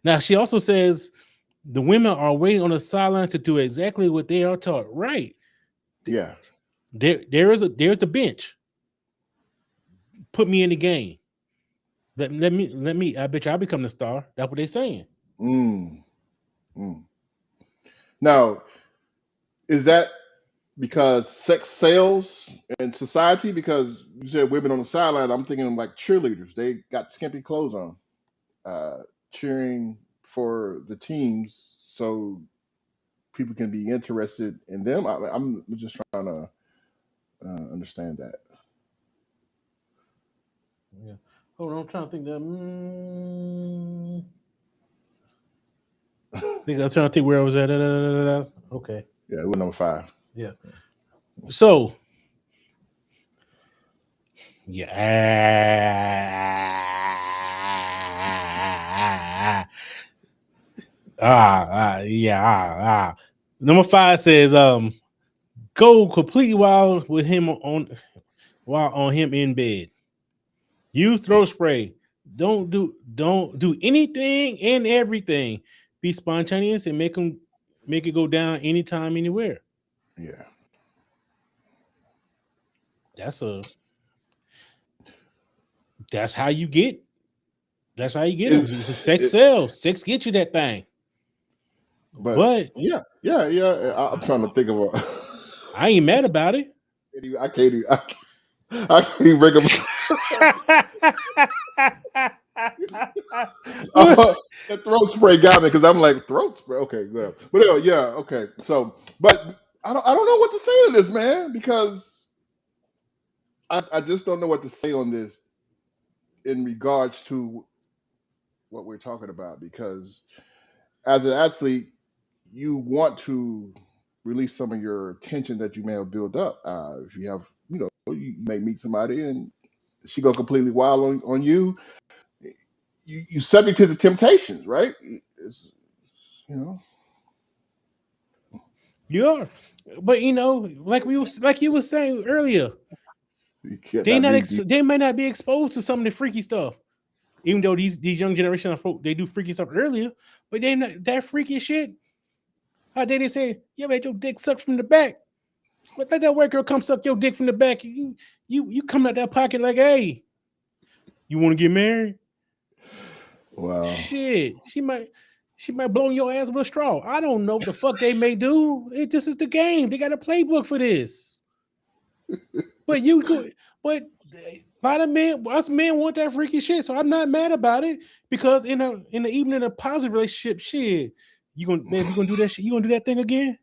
Now she also says the women are waiting on the sidelines to do exactly what they are taught. Right. Yeah. There's the bench. Put me in the game. Let me. I bet you I'll become the star. That's what they're saying. Mm. Now, is that because sex sells in society? Because you said women on the sideline, I'm thinking like cheerleaders. They got skimpy clothes on, cheering for the teams, so people can be interested in them. I'm just trying to understand that. Yeah. Hold on, I'm trying to think that. I'm trying to think where I was at. Okay. Yeah, we're number 5. Yeah. So, yeah. Number 5 says, go completely wild with him while on him in bed. Use throat spray. Don't do anything and everything. Be spontaneous and make it go down anytime, anywhere. Yeah. That's how you get. That's how you get them. It's, Sex it, sells. Sex gets you that thing. But yeah. I'm trying to think of a. I ain't mad about it. I can't even bring up. The throat spray got me because I'm like throat spray. Okay, good. But yeah, okay. So, but I don't know what to say on this, man, because I just don't know what to say on this in regards to what we're talking about. Because as an athlete, you want to release some of your tension that you may have built up. If you have, you may meet somebody and she go completely wild on you. You subject to the temptations, right? It's, you know. You are. But like you were saying earlier, You cannot be. they may not be exposed to some of the freaky stuff. Even though these young generation of folk, they do freaky stuff earlier, but they not that freaky shit. How dare they say, "Yeah, man, your dick sucked from the back"? But let that white girl come suck your dick from the back. You come out that pocket like, "Hey, you want to get married?" Wow. Shit, she might blow in your ass with a straw. I don't know what the fuck they may do. This is the game. They got a playbook for this. But but a lot of us men want that freaky shit. So I'm not mad about it because in the evening in a positive relationship, shit, you gonna do that shit. You gonna do that thing again?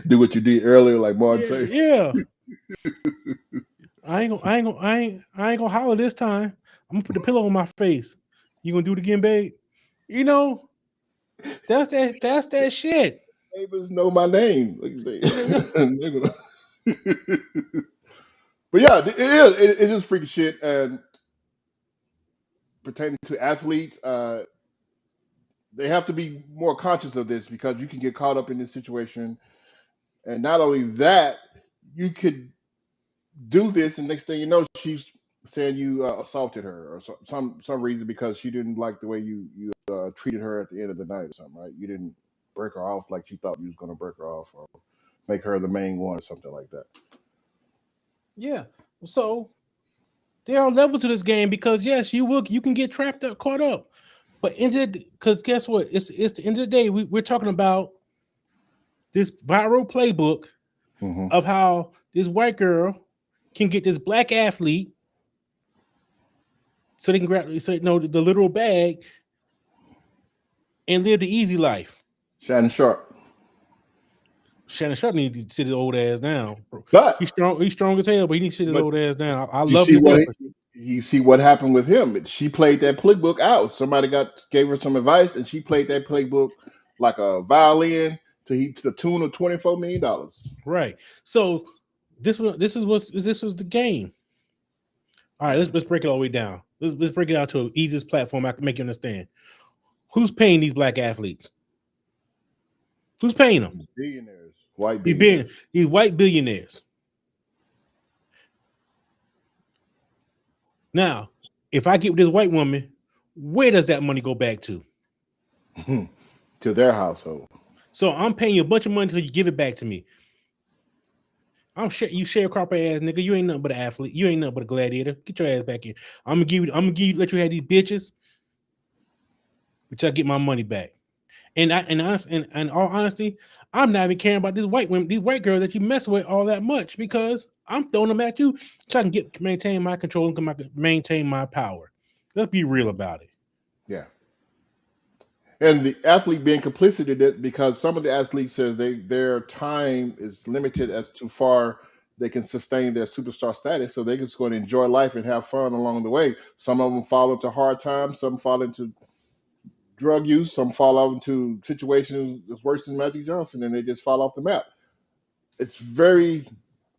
Do what you did earlier, like Martin said. Yeah. I ain't gonna holler this time. I'm gonna put the pillow on my face. You gonna do it again, babe? That's that shit. Neighbors know my name. Like you say. But yeah, it is. It is freaky shit, and pertaining to athletes, they have to be more conscious of this because you can get caught up in this situation, and not only that, you could do this, and next thing you know, she's saying you assaulted her or some reason because she didn't like the way you treated her at the end of the night or something, right? You didn't break her off like she thought you was going to break her off, or make her the main one or something like that. Yeah. So there are levels to this game because yes, you can get caught up. But because guess what? It's the end of the day. We're talking about this viral playbook of how this white girl can get this black athlete so they can grab the literal bag and live the easy life. Shannon Sharp needs to sit his old ass down. But he's strong as hell, but he needs to sit his old ass down. I you love see him to what death. you see what happened with him. She played that playbook out. Somebody gave her some advice, and she played that playbook like a violin to the tune of $24 million. Right. So this was the game. All right, let's break it all the way down. Let's break it out to the easiest platform I can make you understand. Who's paying these black athletes? Who's paying them? Billionaires, white billionaires. These white billionaires. Now, if I get with this white woman, where does that money go back to? To their household. So I'm paying you a bunch of money until you give it back to me. You sharecropper ass nigga. You ain't nothing but an athlete. You ain't nothing but a gladiator. Get your ass back here. I'm gonna give you, let you have these bitches, but y'all get my money back. And in all honesty, I'm not even caring about these white girls that you mess with all that much, because I'm throwing them at you so I can maintain my control and maintain my power. Let's be real about it. Yeah. And the athlete being complicit in it, because some of the athletes says their time is limited as to far they can sustain their superstar status, so they're just going to enjoy life and have fun along the way. Some of them fall into hard times, some fall into drug use, some fall out into situations that's worse than Magic Johnson, and they just fall off the map. It's very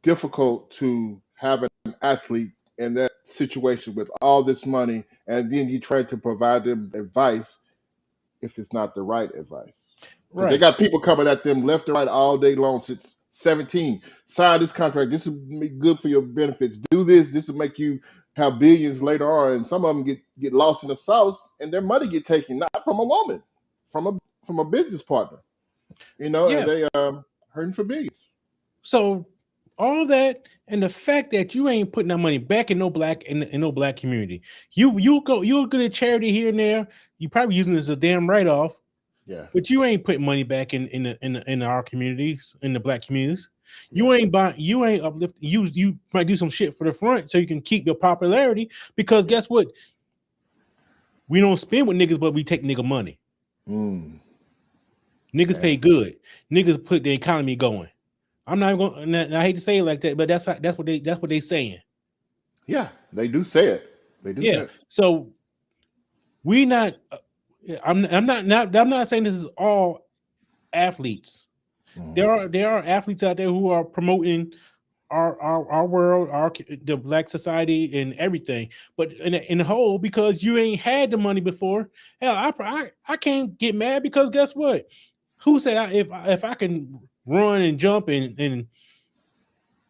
difficult to have an athlete in that situation with all this money, and then you try to provide them advice if it's not the right advice. Because they Right. got people coming at them left and right all day long since 17. Sign this contract. This will be good for your benefits. Do this. This will make you have billions later on. And some of them get lost in the sauce, and their money get taken, not from a woman, from a business partner. And Yeah. they hurting for billions. So all that, and the fact that you ain't putting that money back in no black community. You'll get a charity here and there. You probably using this as a damn write off. Yeah. But you ain't putting money back in our communities, in the black communities. Yeah. You ain't uplifting. You might do some shit for the front so you can keep your popularity. Because guess what? We don't spend with niggas, but we take nigga money. Mm. Niggas Yeah. pay good. Niggas put the economy going. I'm not going. I hate to say it like that, but that's what they saying. Yeah, they do say it. They do say Yeah. it. So we not. I'm not saying this is all athletes. Mhm. There are athletes out there who are promoting our world, the black society and everything, but in the whole, because you ain't had the money before. Hell, I can't get mad, because guess what? Who said if I can run and jump and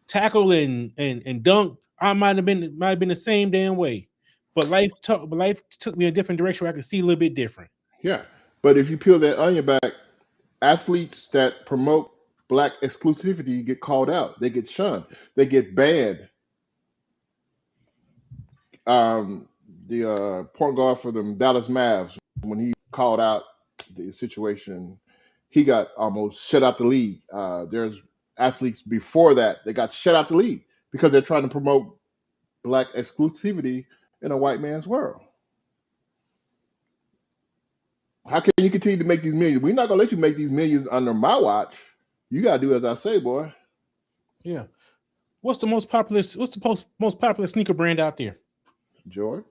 tackle and dunk, I might have been the same damn way. But life took me a different direction where I could see a little bit different. Yeah, but if you peel that onion back, athletes that promote black exclusivity get called out. They get shunned. They get banned. Um, the point guard for the Dallas Mavs, when he called out the situation, he got almost shut out the league. There's athletes before that got shut out the league because they're trying to promote black exclusivity in a white man's world. How can you continue to make these millions? We're not gonna let you make these millions under my watch. You gotta do as I say, boy. Yeah. What's the most popular sneaker brand out there? George,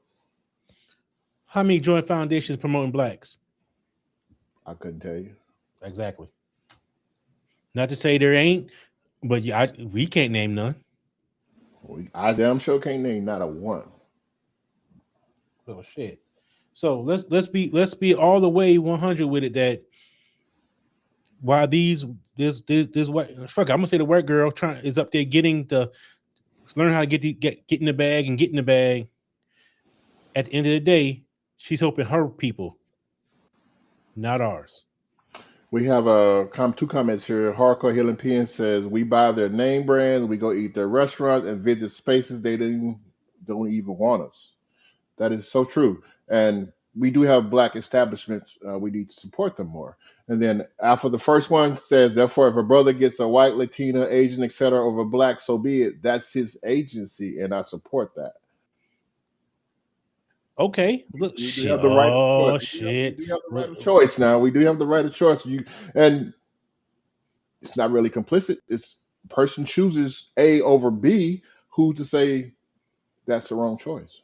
How many joint foundations promoting blacks? I couldn't tell you. Exactly. Not to say there ain't, but we can't name none. I damn sure can't name not a one. Oh shit. So let's be all the way 100 with it, that while this white, fuck it, I'm gonna say the white girl is up there getting learn how to get in the bag and get in the bag. At the end of the day, she's helping her people, not ours. We have two comments here. Hardcore Healing PN says we buy their name brands, we go eat their restaurants and visit spaces they don't even want us. That is so true. And we do have black establishments. We need to support them more. And then after the first one says, therefore, if a brother gets a white, Latina, Asian, etc., over black, so be it. That's his agency, and I support that. Okay. Look, We do shit. have the right of Oh choice. We shit. do have the right of choice now. We do have the right of choice. And it's not really complicit. It's person chooses A over B. Who to say that's the wrong choice?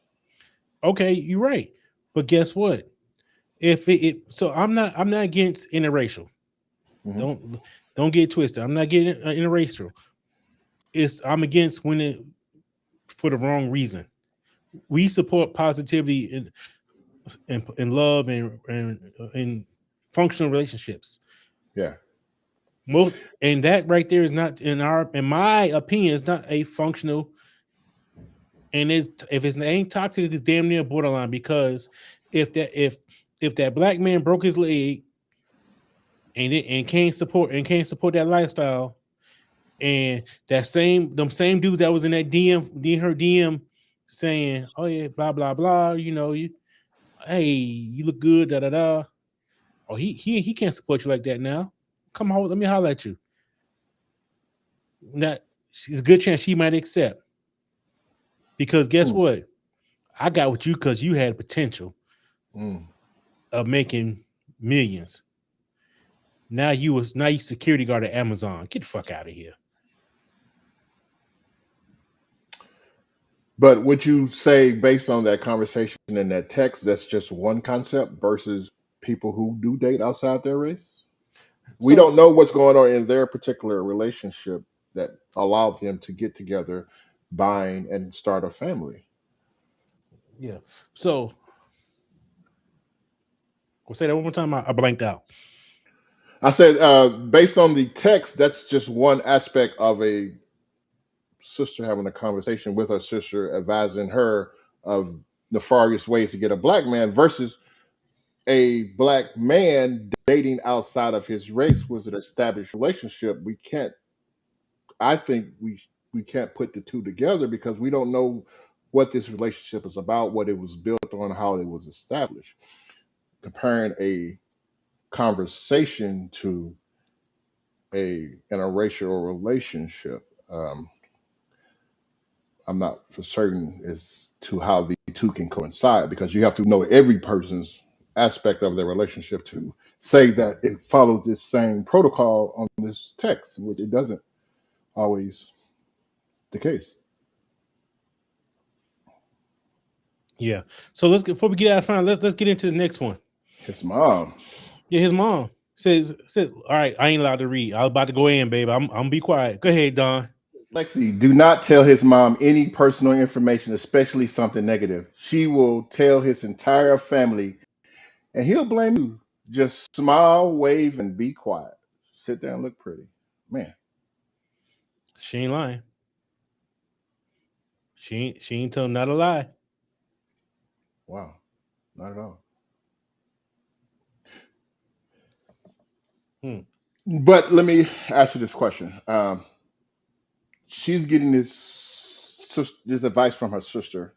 Okay, you're right. But guess what? If so I'm not against interracial. Hmm. Don't don't get it twisted. I'm not getting interracial. I'm against when it for the wrong reason. We support positivity in love and in functional relationships. Yeah. Most and that right there is not in my opinion is not a functional, and it's if it's ain't toxic, it's damn near borderline because if that if if that black man broke his leg and can't support that lifestyle, and that same them same dudes that was in that her DM saying, oh yeah, blah blah blah, you hey, you look good, da da da. Oh, he can't support you like that now. Come on, let me holler at you. That it's a good chance she might accept because guess Mm. what? I got with you because you had potential Mm. of making millions. Now you security guard at Amazon. Get the fuck out of here. But would you say, based on that conversation and that text, that's just one concept versus people who do date outside their race? We So don't know what's going on in their particular relationship that allowed them to get together, bind, and start a family. yeah. So we'll say that one more time. I blanked out. I said, based on the text, that's just one aspect of a sister having a conversation with her sister, advising her of nefarious ways to get a black man versus a black man dating outside of his race was an established relationship. We can't. I think we can't put the two together because we don't know what this relationship is about, what it was built on, how it was established. Comparing a conversation to a interracial relationship, I'm not for certain as to how the two can coincide because you have to know every person's aspect of their relationship to say that it follows this same protocol on this text, which it doesn't always the case. Yeah. So let's get before we get out of front, let's get into the next one. His mom. Yeah, his mom said, all right, I ain't allowed to read. I was about to go in, babe. I'm gonna be quiet. Go ahead, Don. Lexi, do not tell his mom any personal information, especially something negative. She will tell his entire family and he'll blame you. Just smile, wave, and be quiet. Sit there and look pretty. Man, She ain't lying. She ain't telling not a lie. wow. Not at all. Hmm. But let me ask you this question. She's getting this advice from her sister,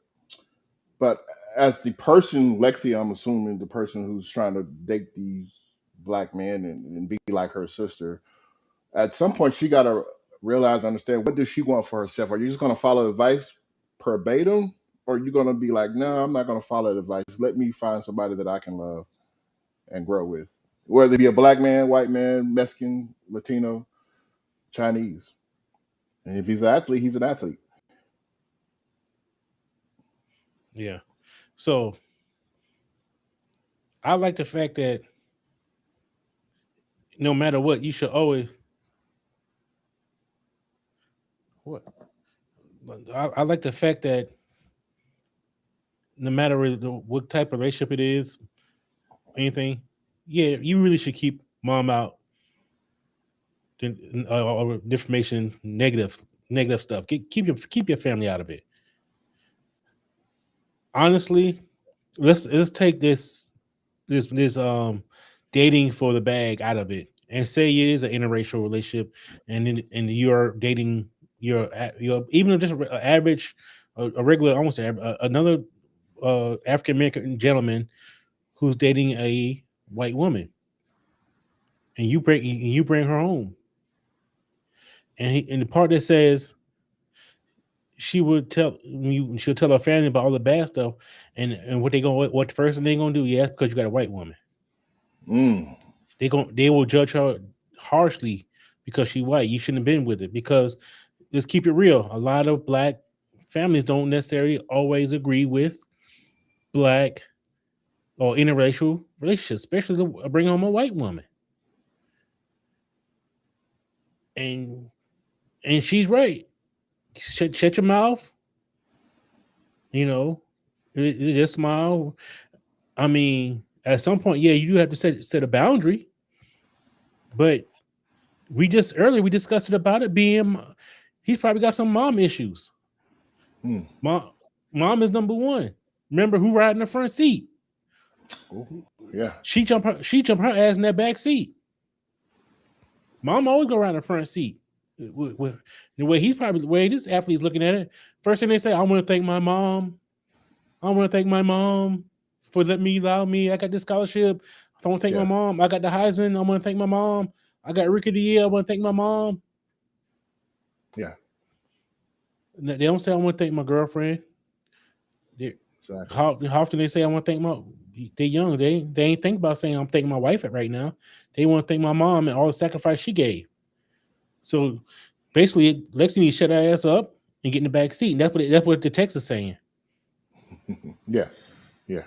but as the person, Lexi, I'm assuming the person who's trying to date these black men and be like her sister, at some point she got to realize, understand what does she want for herself. Are you just going to follow advice verbatim, or are you going to be like, no, I'm not going to follow the advice. Let me find somebody that I can love and grow with, whether it be a black man, white man, Mexican, Latino, Chinese. And if he's an athlete, he's an athlete. Yeah. So I like the fact that no matter what, you should always what I like the fact that no matter what type of relationship it is, anything, yeah, you really should keep mom out or information, negative stuff. Keep your family out of it. Honestly, let's take this dating for the bag out of it and say it is an interracial relationship, and you're dating your even just average a regular, I won't say another African American gentleman who's dating a white woman, and you bring her home, and the part that says she'll tell her family about all the bad stuff, and what the first thing they gonna do? Yeah, it's because you got a white woman. Mm. They will judge her harshly because she white. You shouldn't have been with it because let's keep it real. A lot of black families don't necessarily always agree with black, or interracial relationships, especially to bring home a white woman. And she's right. Shut your mouth. You know, just smile. I mean, at some point, yeah, you do have to set a boundary. But we just earlier we discussed it about it being. He's probably got some mom issues. Mm. Mom is number one. Remember who ride in the front seat? Oh, yeah. She jump her ass in that back seat. Mom always go around the front seat. The way this athlete's looking at it, first thing they say, I want to thank my mom. I want to thank my mom for letting me allow me. I got this scholarship. I want to thank my Yeah. mom. I got the Heisman. I want to thank my mom. I got Rookie of the Year. I want to thank my mom. Yeah. They don't say I want to thank my girlfriend. Exactly. How often they say I want to thank my? They're young. They ain't think about saying I'm thanking my wife right now. They want to thank my mom and all the sacrifice she gave. So basically, Lexi needs to shut her ass up and get in the back seat. And that's what the text is saying. Yeah. Yeah.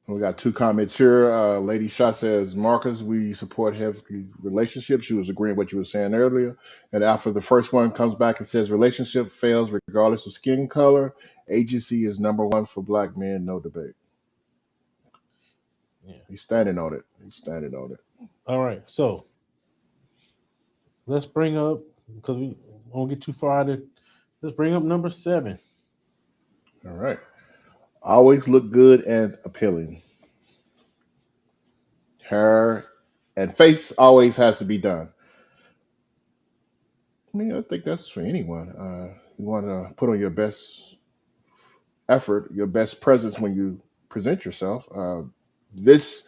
We got 2 comments here. Lady Shot says, Marcus, we support healthy relationships. She was agreeing with what you were saying earlier. And after the first one comes back and says, relationship fails regardless of skin color. Agency is number 1 for black men. No debate. Yeah. He's standing on it. He's standing on it. All right. So let's bring up, because we won't get too far out of it. Let's bring up number 7. All right. Always look good and appealing. Hair and face always has to be done. I mean, I think that's for anyone. You want to put on your best effort, your best presence when you present yourself. This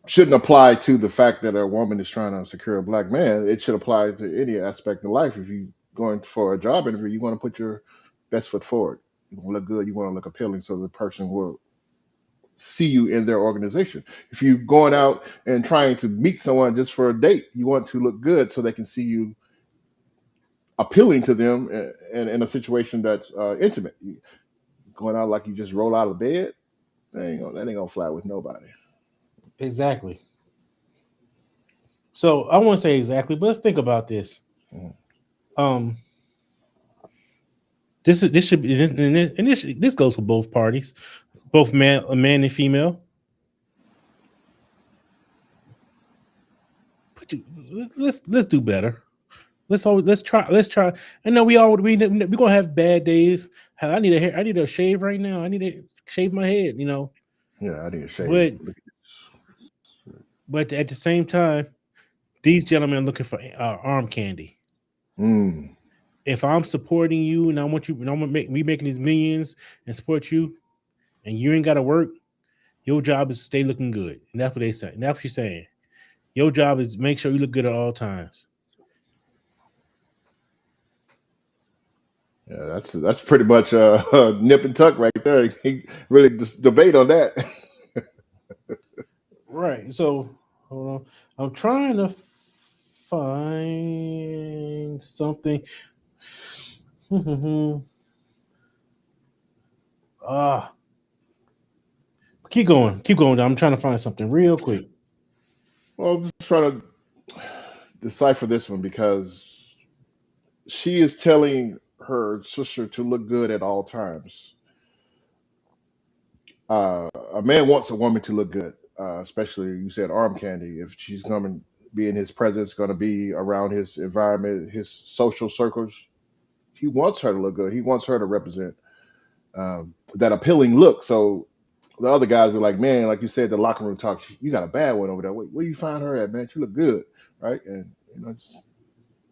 shouldn't apply to the fact that a woman is trying to secure a black man. It should apply to any aspect of life. If you're going for a job interview, you want to put your best foot forward. You want to look good. You want to look appealing so the person will see you in their organization. If you're going out and trying to meet someone just for a date, you want to look good so they can see you appealing to them in a situation that's intimate. Going out like you just roll out of bed, that ain't gonna fly with nobody. Exactly. So I won't say exactly, but let's think about this. Mhm. This should be, and this goes for both parties, both man and female. Let's do better. Let's try. I know we gonna have bad days. Hell, I need a shave right now. I need to shave my head. Yeah, I need a shave. But at the same time, these gentlemen are looking for arm candy. Mm. If I'm supporting you and I want you, and I'm making these millions and support you, and you ain't got to work, your job is to stay looking good. And that's what they say. And that's what she's saying. Your job is to make sure you look good at all times. Yeah, that's pretty much nip and tuck right there. He really debate on that. Right. So hold on. I'm trying to find something. Ah, keep going. Keep going. I'm trying to find something real quick. Well, I'm just trying to decipher this one because she is telling her sister to look good at all times. A man wants a woman to look good, especially you said arm candy. If she's going to be in his presence, going to be around his environment, his social circles, he wants her to look good. He wants her to represent that appealing look. So the other guys were like, man, like you said, the locker room talk. You got a bad one over there. Where you find her at, man? She look good, right? And you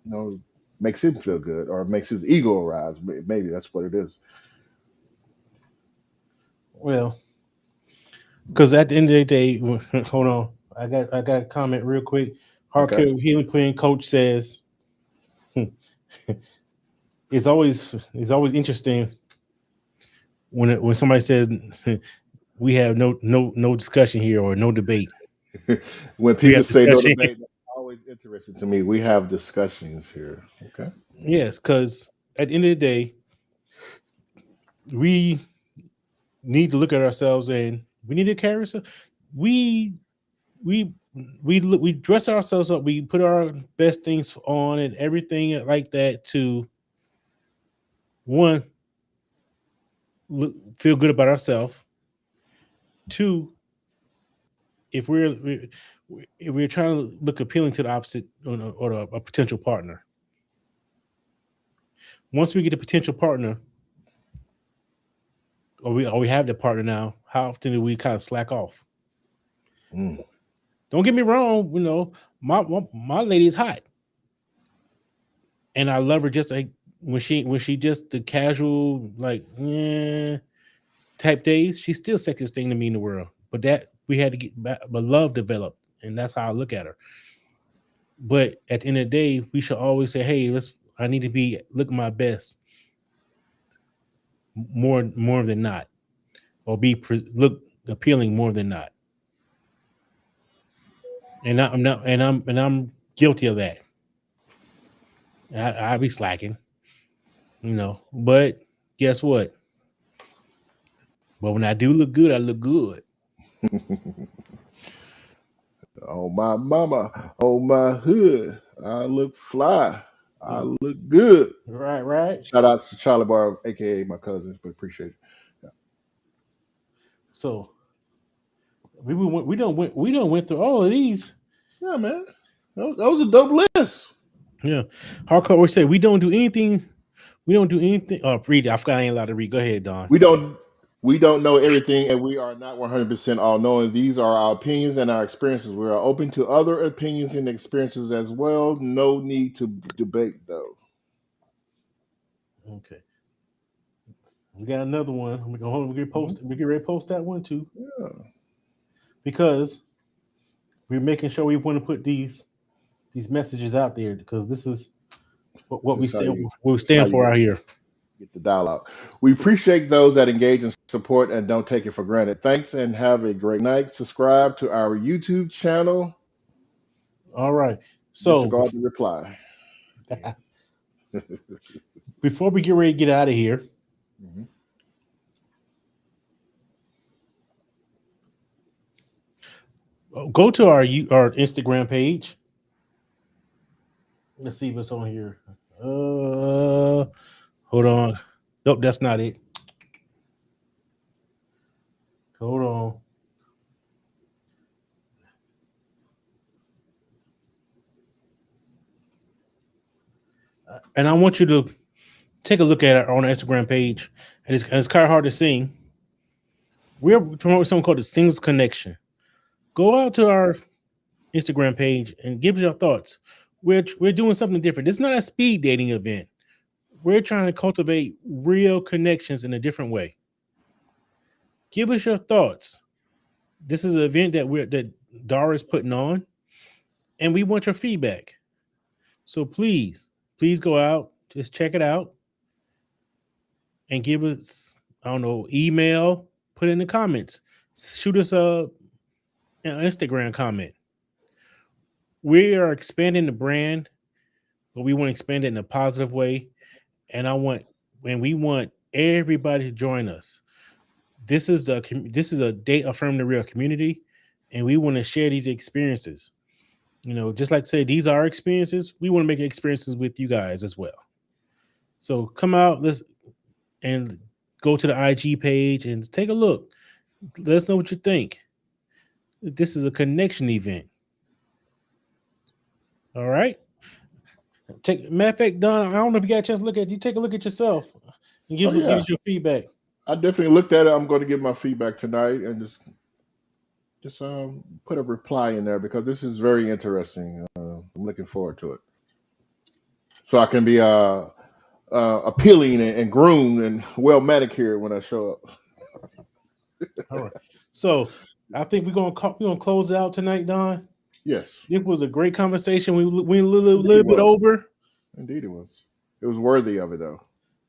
know, makes him feel good or makes his ego arise. Maybe that's what it is. Well, because at the end of the day, hold on. I got a comment real quick. Okay. Hardcore Healing Queen coach says it's always interesting when somebody says we have no discussion here or no debate. When We people have say no discussion. debate, that's always interesting to me. We have discussions here. Okay. Yes, because at the end of the day, we need to look at ourselves and we need to carry ourselves. We we dress ourselves up. We put our best things on and everything like that to one feel good about ourselves. Two, if we're trying to look appealing to the opposite or a potential partner. Once we get a potential partner, or we have the partner now, how often do we kind of slack off? Mm. Don't get me wrong, my lady is hot, and I love her just like when she just the casual type days. She's still sexiest thing to me in the world. But that we had to get back, but love developed, and that's how I look at her. But at the end of the day, we should always say, "Hey, I need to be look my best more than not, or look appealing more than not." And I'm guilty of that. I be slacking, But guess what? But when I do look good, I look good. On my mama, on my hood, I look fly. I look good. Right. Shout out to Charlie Bar, aka my cousins, but appreciate it. So we don't went through all of these. Yeah, man. That was a dope list. Yeah, hardcore. We say we don't do anything. We don't do anything. Oh, read it. I forgot I ain't allowed to read. Go ahead, Don. We don't know everything, and we are not 100% all knowing. These are our opinions and our experiences. We are open to other opinions and experiences as well. No need to debate, though. Okay, we got another one. We go home. We get post. We get ready to post that one too, Yeah. because we're making sure we want to put these messages out there, because this is what we This is stand what we this is how stand for you out here. get the dialogue. We appreciate those that engage and support and don't take it for granted. Thanks and have a great night. Subscribe to our YouTube channel. All right. So Disregard the reply. before we get ready to get out of here, Mhm. go to our Instagram page. Let's see if it's on here. Hold on. Nope, that's not it. Hold on. And I want you to take a look at it on our Instagram page. And it's kind of hard to see. We're promoting something called the Singles Connection. Go out to our Instagram page and give us your thoughts. We're doing something different. It's not a speed dating event. We're trying to cultivate real connections in a different way. Give us your thoughts. This is an event that DAR is putting on, and we want your feedback. So please go out, just check it out, and give us, I don't know, email, put in the comments, shoot us an Instagram comment. We are expanding the brand, but we want to expand it in a positive way. And we want everybody to join us. This is a date Affirm the Real community, and we want to share these experiences. Just like say these are our experiences, we want to make experiences with you guys as well. So come out, and go to the IG page and take a look. Let us know what you think. This is a connection event. All right. Matter of fact, Don, I don't know if you got a chance to look at it. You take a look at yourself and give Yeah, us your feedback. I definitely looked at it. I'm going to give my feedback tonight and just put a reply in there because this is very interesting. I'm looking forward to it, so I can be appealing and groomed and well manicured when I show up. All right. So I think we're gonna close out tonight, Don. Yes, It was a great conversation. We went a indeed little it bit was. over. Indeed it was. It was worthy of it though.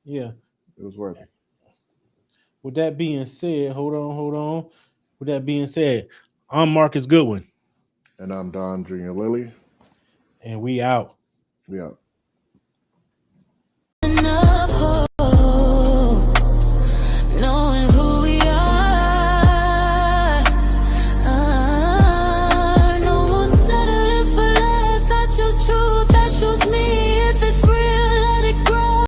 Yeah. It was worthy. With that being said, hold on. With that being said, I'm Marcus Goodwin, And I'm Don Junior Lilly. and we out. We out.